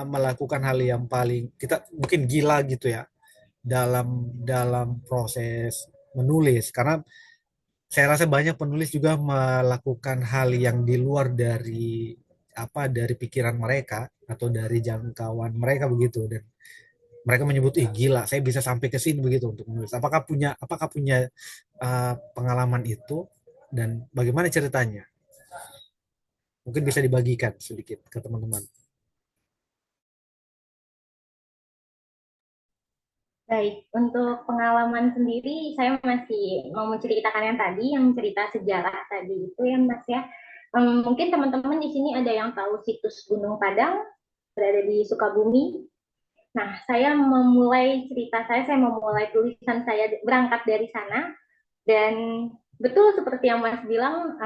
melakukan hal yang paling kita mungkin gila gitu ya dalam dalam proses menulis, karena saya rasa banyak penulis juga melakukan hal yang di luar dari pikiran mereka atau dari jangkauan mereka begitu, dan mereka menyebut ih gila saya bisa sampai ke sini begitu untuk menulis. Apakah punya pengalaman itu dan bagaimana ceritanya? Mungkin bisa dibagikan sedikit ke teman-teman. Baik, untuk pengalaman sendiri, saya masih mau menceritakan yang tadi, yang cerita sejarah tadi itu ya Mas ya. Mungkin teman-teman di sini ada yang tahu situs Gunung Padang, berada di Sukabumi. Nah, saya memulai tulisan saya berangkat dari sana, dan betul seperti yang Mas bilang,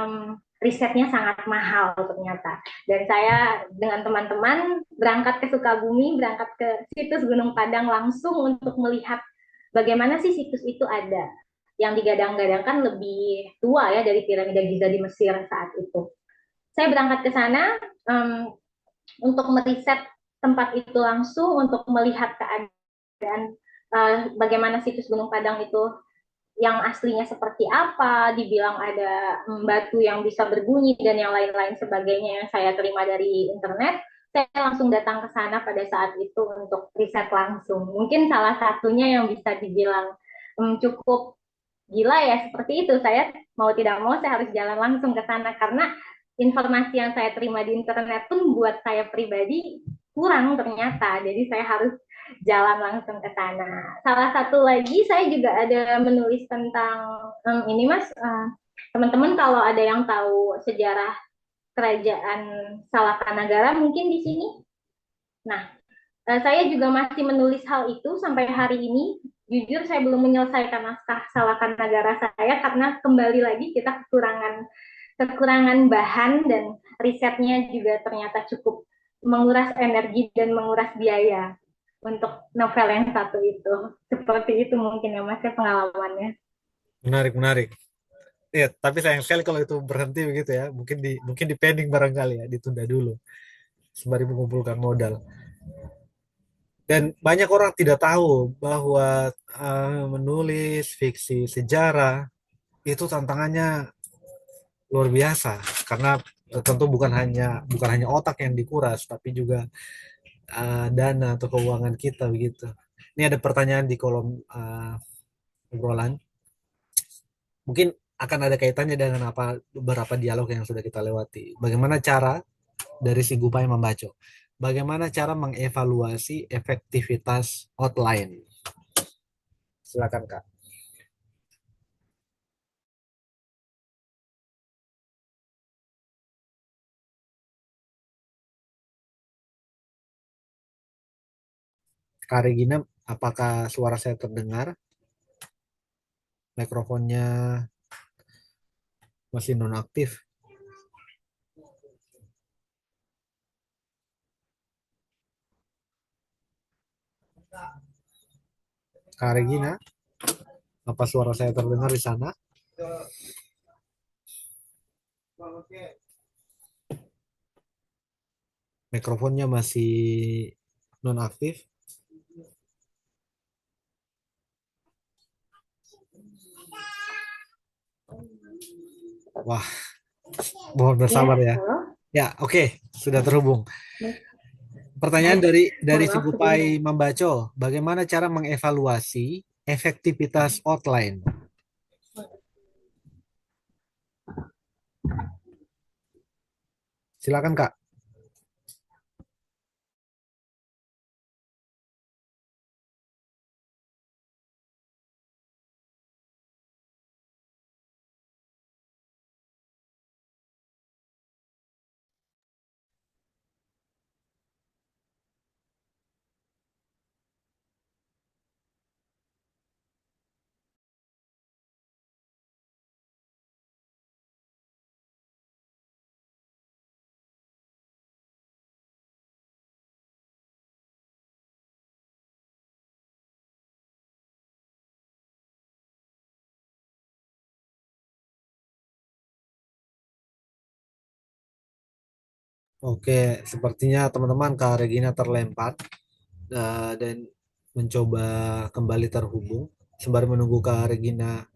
risetnya sangat mahal ternyata. Dan saya dengan teman-teman berangkat ke Sukabumi, berangkat ke situs Gunung Padang langsung untuk melihat bagaimana sih situs itu ada. Yang digadang-gadangkan lebih tua ya dari piramida Giza di Mesir saat itu. Saya berangkat ke sana untuk meriset tempat itu langsung, untuk melihat keadaan bagaimana situs Gunung Padang itu yang aslinya seperti apa, dibilang ada batu yang bisa berbunyi dan yang lain-lain sebagainya yang saya terima dari internet. Saya langsung datang ke sana pada saat itu untuk riset langsung. Mungkin salah satunya yang bisa dibilang cukup gila ya seperti itu. Saya mau tidak mau saya harus jalan langsung ke sana karena informasi yang saya terima di internet pun buat saya pribadi kurang ternyata. Jadi saya harus jalan langsung ke sana. Salah satu lagi saya juga ada menulis tentang ini Mas, teman-teman kalau ada yang tahu sejarah kerajaan Salakanagara mungkin di sini. Nah, Saya juga masih menulis hal itu sampai hari ini. Jujur saya belum menyelesaikan naskah Salahkan Negara saya karena kembali lagi kita kekurangan bahan dan risetnya juga ternyata cukup menguras energi dan menguras biaya untuk novel yang satu itu. Seperti itu mungkin ya Mas ya pengalamannya. Menarik, menarik. Ya, tapi sayang sekali kalau itu berhenti begitu ya. Mungkin di pending barangkali ya, ditunda dulu sembari mengumpulkan modal. Dan banyak orang tidak tahu bahwa menulis fiksi sejarah itu tantangannya luar biasa karena tentu bukan hanya otak yang dikuras tapi juga dana atau keuangan kita begitu. Ini ada pertanyaan di kolom obrolan. Mungkin akan ada kaitannya dengan beberapa dialog yang sudah kita lewati. Bagaimana cara dari si Gupai membaca? Bagaimana cara mengevaluasi efektivitas outline? Silakan Kak. Kak Regina, apakah suara saya terdengar? Mikrofonnya masih nonaktif. Kak Regina, apa suara saya terdengar di sana? Mikrofonnya masih nonaktif. Wah, mohon bersabar Ya, ya. halo. Ya, oke, sudah terhubung. Pertanyaan dari si Maaf sebelumnya. Gupai Membaco, bagaimana cara mengevaluasi efektivitas outline? Silakan Kak. Oke, sepertinya teman-teman Kak Regina terlempar dan mencoba kembali terhubung. Sembari menunggu Kak Regina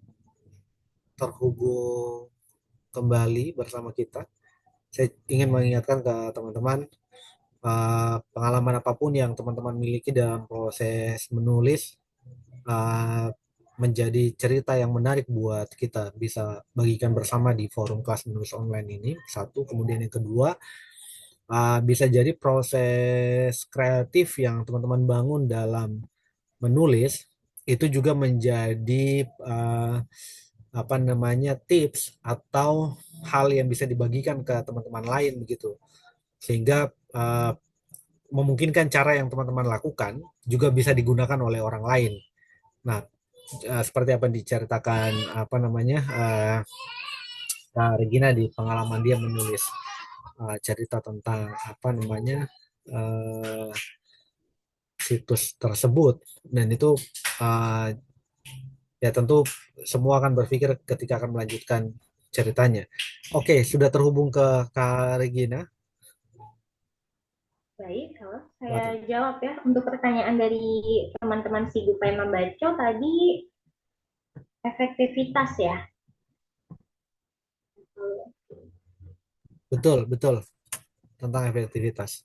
terhubung kembali bersama kita, saya ingin mengingatkan ke teman-teman pengalaman apapun yang teman-teman miliki dalam proses menulis uh, menjadi cerita yang menarik buat kita bisa bagikan bersama di forum kelas menulis online ini. Satu, kemudian yang kedua, bisa jadi proses kreatif yang teman-teman bangun dalam menulis itu juga menjadi apa namanya tips atau hal yang bisa dibagikan ke teman-teman lain begitu, sehingga memungkinkan cara yang teman-teman lakukan juga bisa digunakan oleh orang lain. Nah, seperti apa yang diceritakan apa namanya Kak Regina di pengalaman dia menulis cerita tentang apa namanya uh, situs tersebut, dan itu uh, ya tentu semua akan berpikir ketika akan melanjutkan ceritanya. Oke, sudah terhubung ke Kak Regina. Baik, halo. Silakan. Saya jawab ya untuk pertanyaan dari teman-teman si Gupai Membaco tadi efektivitas ya. Betul, betul, tentang efektivitas.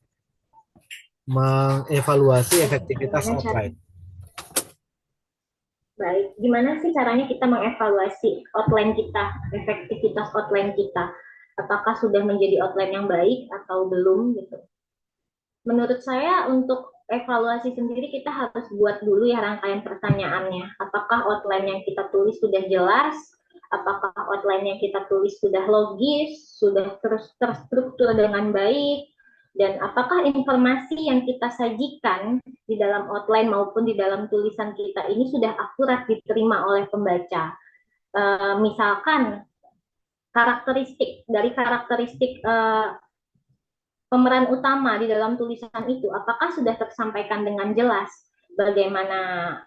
Mengevaluasi Baik, efektivitas outline. gimana sih caranya kita mengevaluasi outline kita, efektivitas outline kita? Apakah sudah menjadi outline yang baik atau belum gitu? Menurut saya untuk evaluasi sendiri kita harus buat dulu ya rangkaian pertanyaannya. Apakah outline yang kita tulis sudah jelas? Apakah outline yang kita tulis sudah logis, sudah terstruktur dengan baik? Dan apakah informasi yang kita sajikan di dalam outline maupun di dalam tulisan kita ini sudah akurat diterima oleh pembaca? Misalkan karakteristik pemeran utama di dalam tulisan itu, apakah sudah tersampaikan dengan jelas bagaimana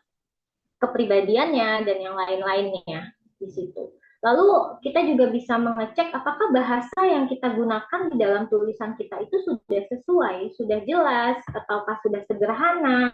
kepribadiannya dan yang lain-lainnya di situ. Lalu kita juga bisa mengecek apakah bahasa yang kita gunakan di dalam tulisan kita itu sudah sesuai, sudah jelas, ataukah sudah sederhana,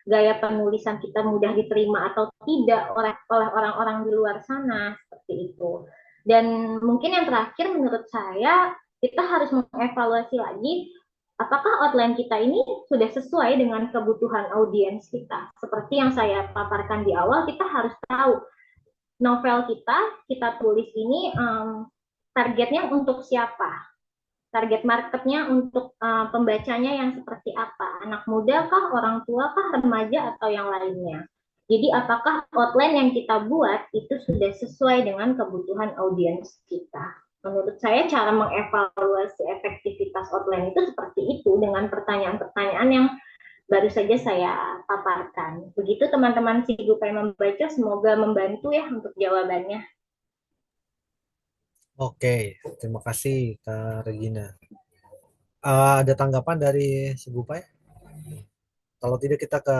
gaya penulisan kita mudah diterima atau tidak oleh orang-orang di luar sana, seperti itu. Dan mungkin yang terakhir menurut saya, kita harus mengevaluasi lagi apakah outline kita ini sudah sesuai dengan kebutuhan audiens kita. Seperti yang saya paparkan di awal, kita harus tahu novel kita tulis ini targetnya untuk siapa, target marketnya untuk pembacanya yang seperti apa, anak muda kah, orang tua kah, remaja atau yang lainnya. Jadi apakah outline yang kita buat itu sudah sesuai dengan kebutuhan audiens kita. Menurut saya cara mengevaluasi efektivitas outline itu seperti itu dengan pertanyaan-pertanyaan yang baru saja saya paparkan. Begitu teman-teman Sigupai membaca, semoga membantu ya untuk jawabannya. Oke, terima kasih Kak Regina. Ada tanggapan dari Segupai? Kalau tidak kita ke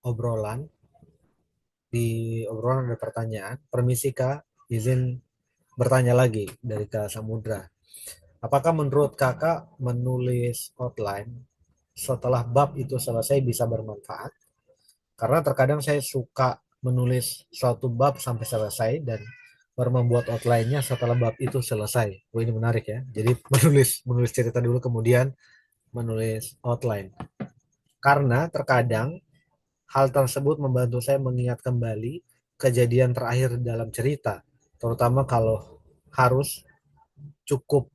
obrolan. Di obrolan ada pertanyaan. Permisi Kak, izin bertanya lagi dari Kak Samudra. Apakah menurut Kakak menulis outline setelah bab itu selesai bisa bermanfaat? Karena terkadang saya suka menulis suatu bab sampai selesai dan baru membuat outline-nya setelah bab itu selesai. Oh, ini menarik ya. Jadi menulis menulis cerita dulu kemudian menulis outline. Karena terkadang hal tersebut membantu saya mengingat kembali kejadian terakhir dalam cerita, terutama kalau harus cukup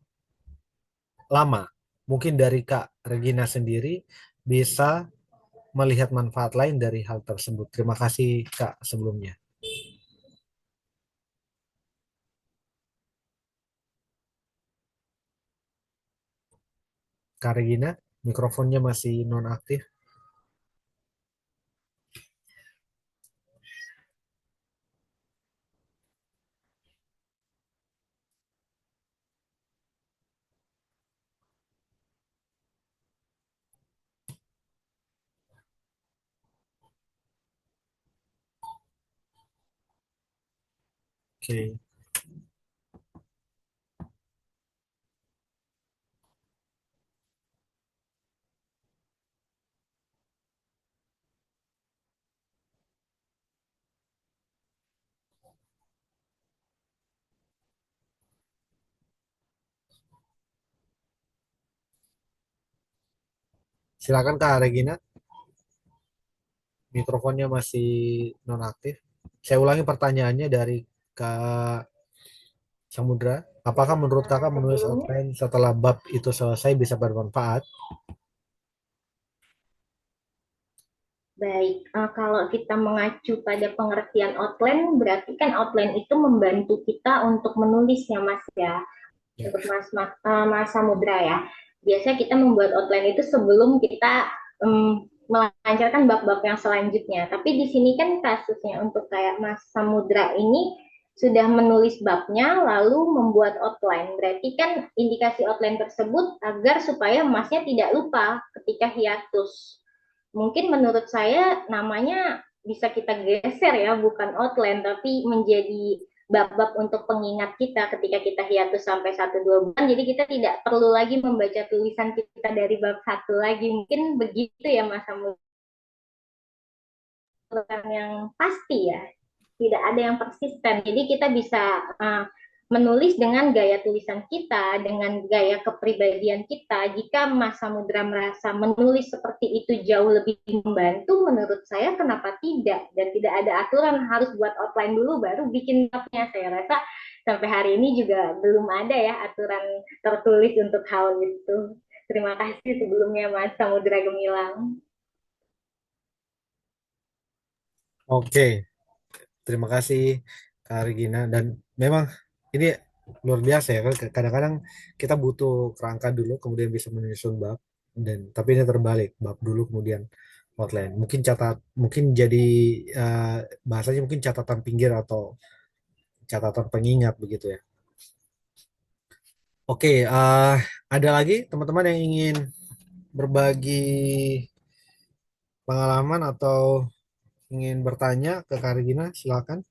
lama. Mungkin dari Kak Regina sendiri bisa melihat manfaat lain dari hal tersebut. Terima kasih Kak sebelumnya. Kak Regina, mikrofonnya masih nonaktif. Oke, silakan Kak Regina, mikrofonnya masih nonaktif. Saya ulangi pertanyaannya dari Kak Samudra. Apakah menurut Kakak menulis Sebelumnya, outline setelah bab itu selesai bisa bermanfaat? baik, kalau kita mengacu pada pengertian outline, berarti kan outline itu membantu kita untuk menulisnya, Mas ya. Ya. Untuk Mas Samudra ya. Biasanya kita membuat outline itu sebelum kita melancarkan bab-bab yang selanjutnya. Tapi di sini kan kasusnya untuk kayak Mas Samudra ini sudah menulis babnya lalu membuat outline. Berarti kan indikasi outline tersebut agar supaya Masnya tidak lupa ketika hiatus. Mungkin menurut saya namanya bisa kita geser ya, bukan outline tapi menjadi bab-bab untuk pengingat kita ketika kita hiatus sampai 1-2 bulan. Jadi kita tidak perlu lagi membaca tulisan kita dari bab 1 lagi. Mungkin begitu ya Mas Samuel, yang pasti ya. Tidak ada yang persisten. Jadi kita bisa menulis dengan gaya tulisan kita, dengan gaya kepribadian kita. Jika Mas Samudra merasa menulis seperti itu jauh lebih membantu, menurut saya kenapa tidak? Dan tidak ada aturan harus buat outline dulu baru bikin babnya. Saya rasa sampai hari ini juga belum ada ya aturan tertulis untuk hal itu. Terima kasih sebelumnya Mas Samudra Gemilang. Oke, terima kasih Kak Regina. Dan memang ini luar biasa ya kan. Kadang-kadang kita butuh kerangka dulu kemudian bisa menyusun bab, dan tapi ini terbalik, bab dulu kemudian outline. Mungkin mungkin jadi eh, bahasanya mungkin catatan pinggir atau catatan pengingat begitu ya. Oke, ada lagi teman-teman yang ingin berbagi pengalaman atau ingin bertanya ke Kak Regina, silakan.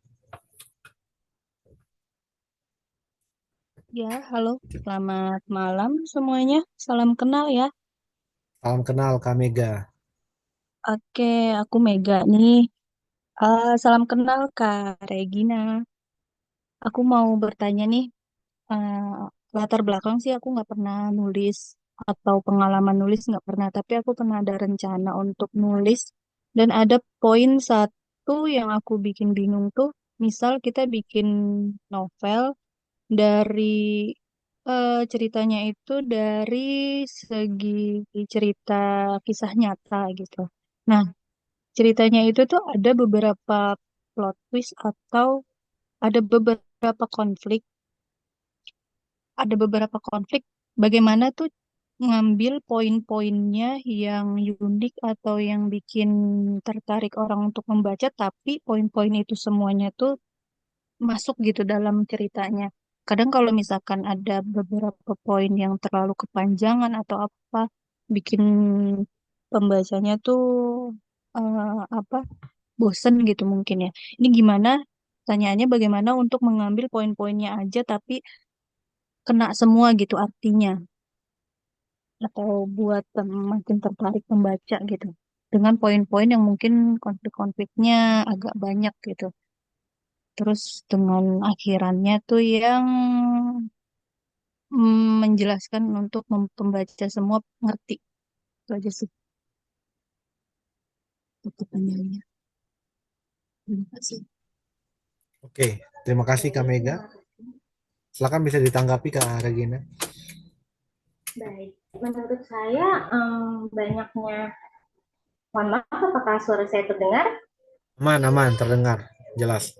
Ya, halo. Selamat malam semuanya. Salam kenal ya. Salam kenal Kak Mega. Oke, aku Mega nih. Salam kenal Kak Regina. Aku mau bertanya nih, latar belakang sih aku nggak pernah nulis atau pengalaman nulis nggak pernah, tapi aku pernah ada rencana untuk nulis dan ada poin satu yang aku bikin bingung tuh, misal kita bikin novel dari ceritanya itu dari segi cerita kisah nyata gitu. Nah, ceritanya itu tuh ada beberapa plot twist atau ada beberapa konflik, ada beberapa konflik. Bagaimana tuh ngambil poin-poinnya yang unik atau yang bikin tertarik orang untuk membaca, tapi poin-poin itu semuanya tuh masuk gitu dalam ceritanya. Kadang kalau misalkan ada beberapa poin yang terlalu kepanjangan atau apa, bikin pembacanya tuh apa bosen gitu mungkin ya. Ini gimana? Tanyaannya bagaimana untuk mengambil poin-poinnya aja tapi kena semua gitu artinya atau buat makin tertarik membaca gitu. Dengan poin-poin yang mungkin konflik-konfliknya agak banyak gitu. Terus dengan akhirannya tuh yang menjelaskan untuk pembaca semua ngerti. Itu aja sih pertanyaannya. Terima kasih. Oke, terima kasih Kak Baik, Mega. terima kasih. Silakan bisa ditanggapi Kak Regina. Baik, menurut saya banyaknya, mohon maaf apakah suara saya terdengar? Aman, aman, terdengar jelas.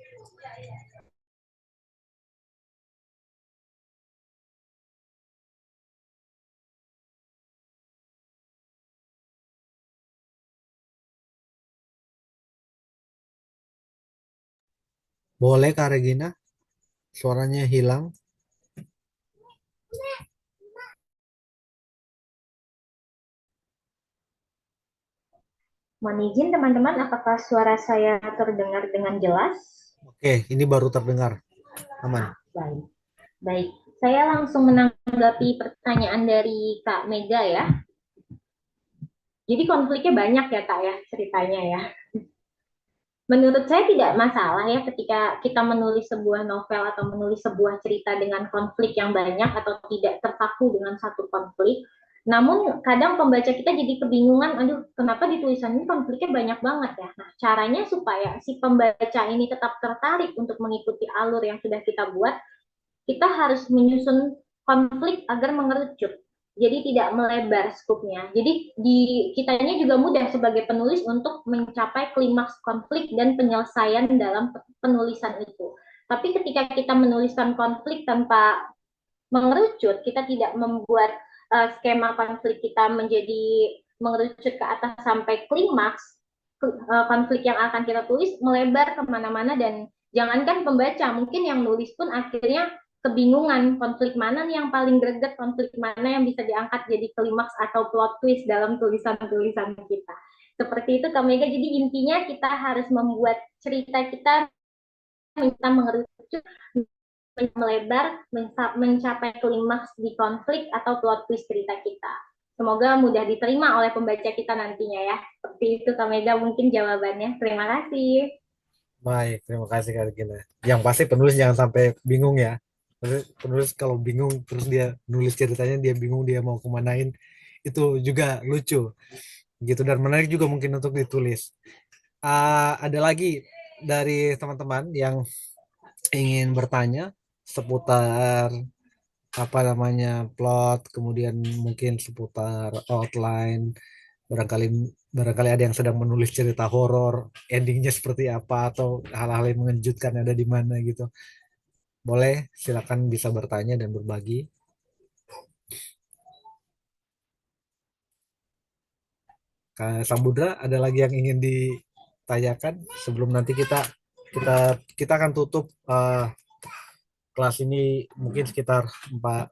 Boleh Kak Regina, suaranya hilang. Mohon izin teman-teman, apakah suara saya terdengar dengan jelas? Oke, ini baru terdengar. Aman. Baik, baik. Saya langsung menanggapi pertanyaan dari Kak Mega ya. Jadi konfliknya banyak ya Kak ya ceritanya ya. Menurut saya tidak masalah ya ketika kita menulis sebuah novel atau menulis sebuah cerita dengan konflik yang banyak atau tidak terpaku dengan satu konflik. Namun kadang pembaca kita jadi kebingungan, aduh kenapa di tulisan ini konfliknya banyak banget ya. Nah caranya supaya si pembaca ini tetap tertarik untuk mengikuti alur yang sudah kita buat, kita harus menyusun konflik agar mengerucut. Jadi tidak melebar skupnya. Jadi di kitanya juga mudah sebagai penulis untuk mencapai klimaks konflik dan penyelesaian dalam penulisan itu. Tapi ketika kita menuliskan konflik tanpa mengerucut, kita tidak membuat skema konflik kita menjadi mengerucut ke atas sampai klimaks, konflik yang akan kita tulis melebar kemana-mana dan jangankan pembaca, mungkin yang nulis pun akhirnya kebingungan konflik mana nih yang paling greget, konflik mana yang bisa diangkat jadi klimaks atau plot twist dalam tulisan-tulisan kita. Seperti itu Kak Mega, jadi intinya kita harus membuat cerita kita kita mengerucut melebar mencapai klimaks di konflik atau plot twist cerita kita. Semoga mudah diterima oleh pembaca kita nantinya ya. Seperti itu Kak Mega mungkin jawabannya. Terima kasih. Baik, terima kasih Kak Regina. Yang pasti penulis jangan sampai bingung ya. Penulis kalau bingung terus dia nulis ceritanya dia bingung dia mau kemanain, itu juga lucu gitu dan menarik juga mungkin untuk ditulis. Ada lagi dari teman-teman yang ingin bertanya seputar apa namanya plot, kemudian mungkin seputar outline, barangkali barangkali ada yang sedang menulis cerita horor, endingnya seperti apa atau hal-hal yang mengejutkan ada di mana gitu. Boleh, silakan bisa bertanya dan berbagi. Kak Samudra, ada lagi yang ingin ditanyakan sebelum nanti kita akan tutup kelas ini mungkin sekitar 4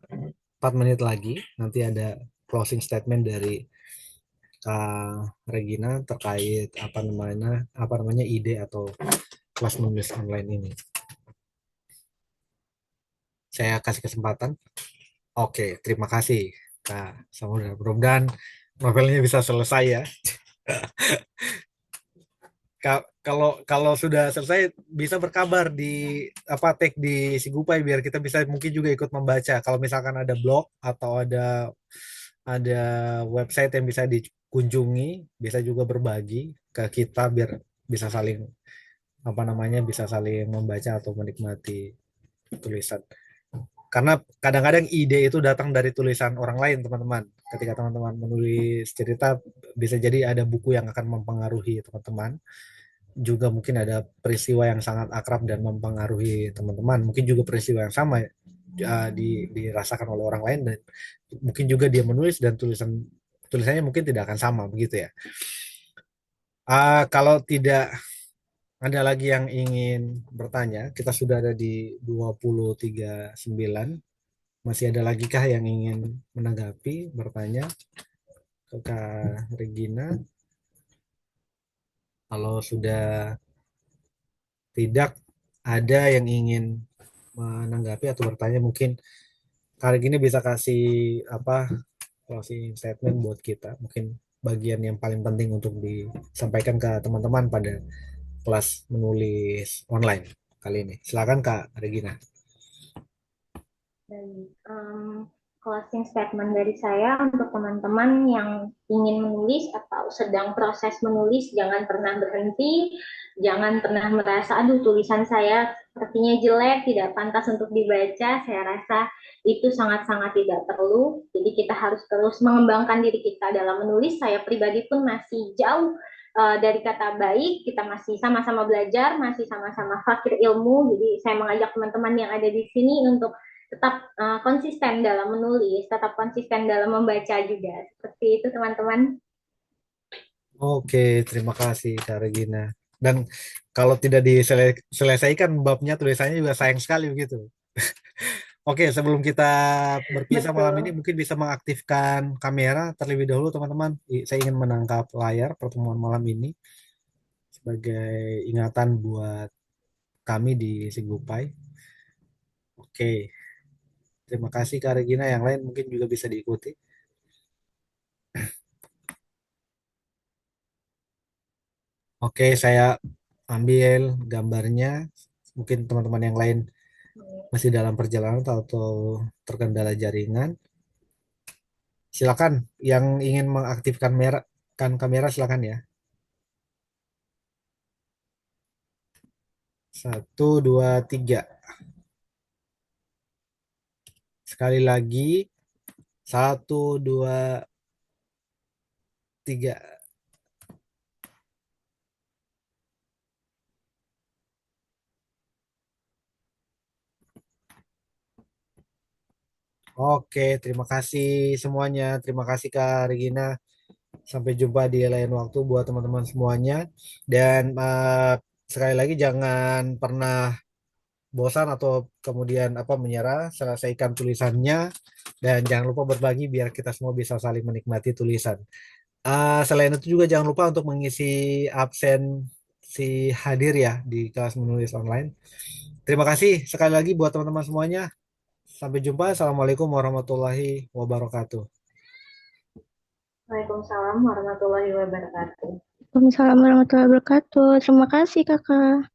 menit lagi. Nanti ada closing statement dari Kak Regina terkait apa namanya ide atau kelas menulis online ini. Saya kasih kesempatan. Oke, terima kasih Kak Samudra. Mudah-mudahan novelnya bisa selesai ya. Kalau kalau sudah selesai bisa berkabar di apa tag di Sigupai biar kita bisa mungkin juga ikut membaca. Kalau misalkan ada blog atau ada website yang bisa dikunjungi, bisa juga berbagi ke kita biar bisa saling apa namanya bisa saling membaca atau menikmati tulisan. Karena kadang-kadang ide itu datang dari tulisan orang lain, teman-teman. Ketika teman-teman menulis cerita, bisa jadi ada buku yang akan mempengaruhi teman-teman. Juga mungkin ada peristiwa yang sangat akrab dan mempengaruhi teman-teman. Mungkin juga peristiwa yang sama dirasakan oleh orang lain dan mungkin juga dia menulis dan tulisannya mungkin tidak akan sama begitu ya. Kalau tidak ada lagi yang ingin bertanya, kita sudah ada di 23.9. Masih ada lagi kah yang ingin menanggapi, bertanya ke Kak Regina? Kalau sudah tidak ada yang ingin menanggapi atau bertanya, mungkin Kak Regina bisa kasih apa closing statement buat kita. Mungkin bagian yang paling penting untuk disampaikan ke teman-teman pada kelas menulis online kali ini. Silakan Kak Regina. Baik, closing statement dari saya untuk teman-teman yang ingin menulis atau sedang proses menulis, jangan pernah berhenti, jangan pernah merasa, aduh tulisan saya sepertinya jelek, tidak pantas untuk dibaca. Saya rasa itu sangat-sangat tidak perlu. Jadi kita harus terus mengembangkan diri kita dalam menulis. Saya pribadi pun masih jauh dari kata baik, kita masih sama-sama belajar, masih sama-sama fakir ilmu. Jadi saya mengajak teman-teman yang ada di sini untuk tetap konsisten dalam menulis, tetap konsisten dalam membaca juga. Seperti itu teman-teman. Oke, terima kasih Kak Regina. Dan kalau tidak diselesaikan babnya tulisannya juga sayang sekali begitu. Oke, sebelum kita berpisah malam ini Betul. mungkin bisa mengaktifkan kamera terlebih dahulu teman-teman. Saya ingin menangkap layar pertemuan malam ini sebagai ingatan buat kami di Sigupai. Oke, terima kasih Kak Regina. Yang lain mungkin juga bisa diikuti. Oke, saya ambil gambarnya. Mungkin teman-teman yang lain masih dalam perjalanan atau terkendala jaringan. Silakan yang ingin mengaktifkan kamera silakan ya. 1, 2, 3. Sekali lagi 1, 2, 3. Oke, terima kasih semuanya. Terima kasih Kak Regina. Sampai jumpa di lain waktu buat teman-teman semuanya. Dan sekali lagi jangan pernah bosan atau kemudian apa menyerah, selesaikan tulisannya dan jangan lupa berbagi biar kita semua bisa saling menikmati tulisan. Selain itu juga jangan lupa untuk mengisi absen si hadir ya di kelas menulis online. Terima kasih sekali lagi buat teman-teman semuanya. Sampai jumpa. Assalamualaikum warahmatullahi wabarakatuh. Waalaikumsalam warahmatullahi wabarakatuh. Waalaikumsalam warahmatullahi wabarakatuh. Terima kasih, Kakak.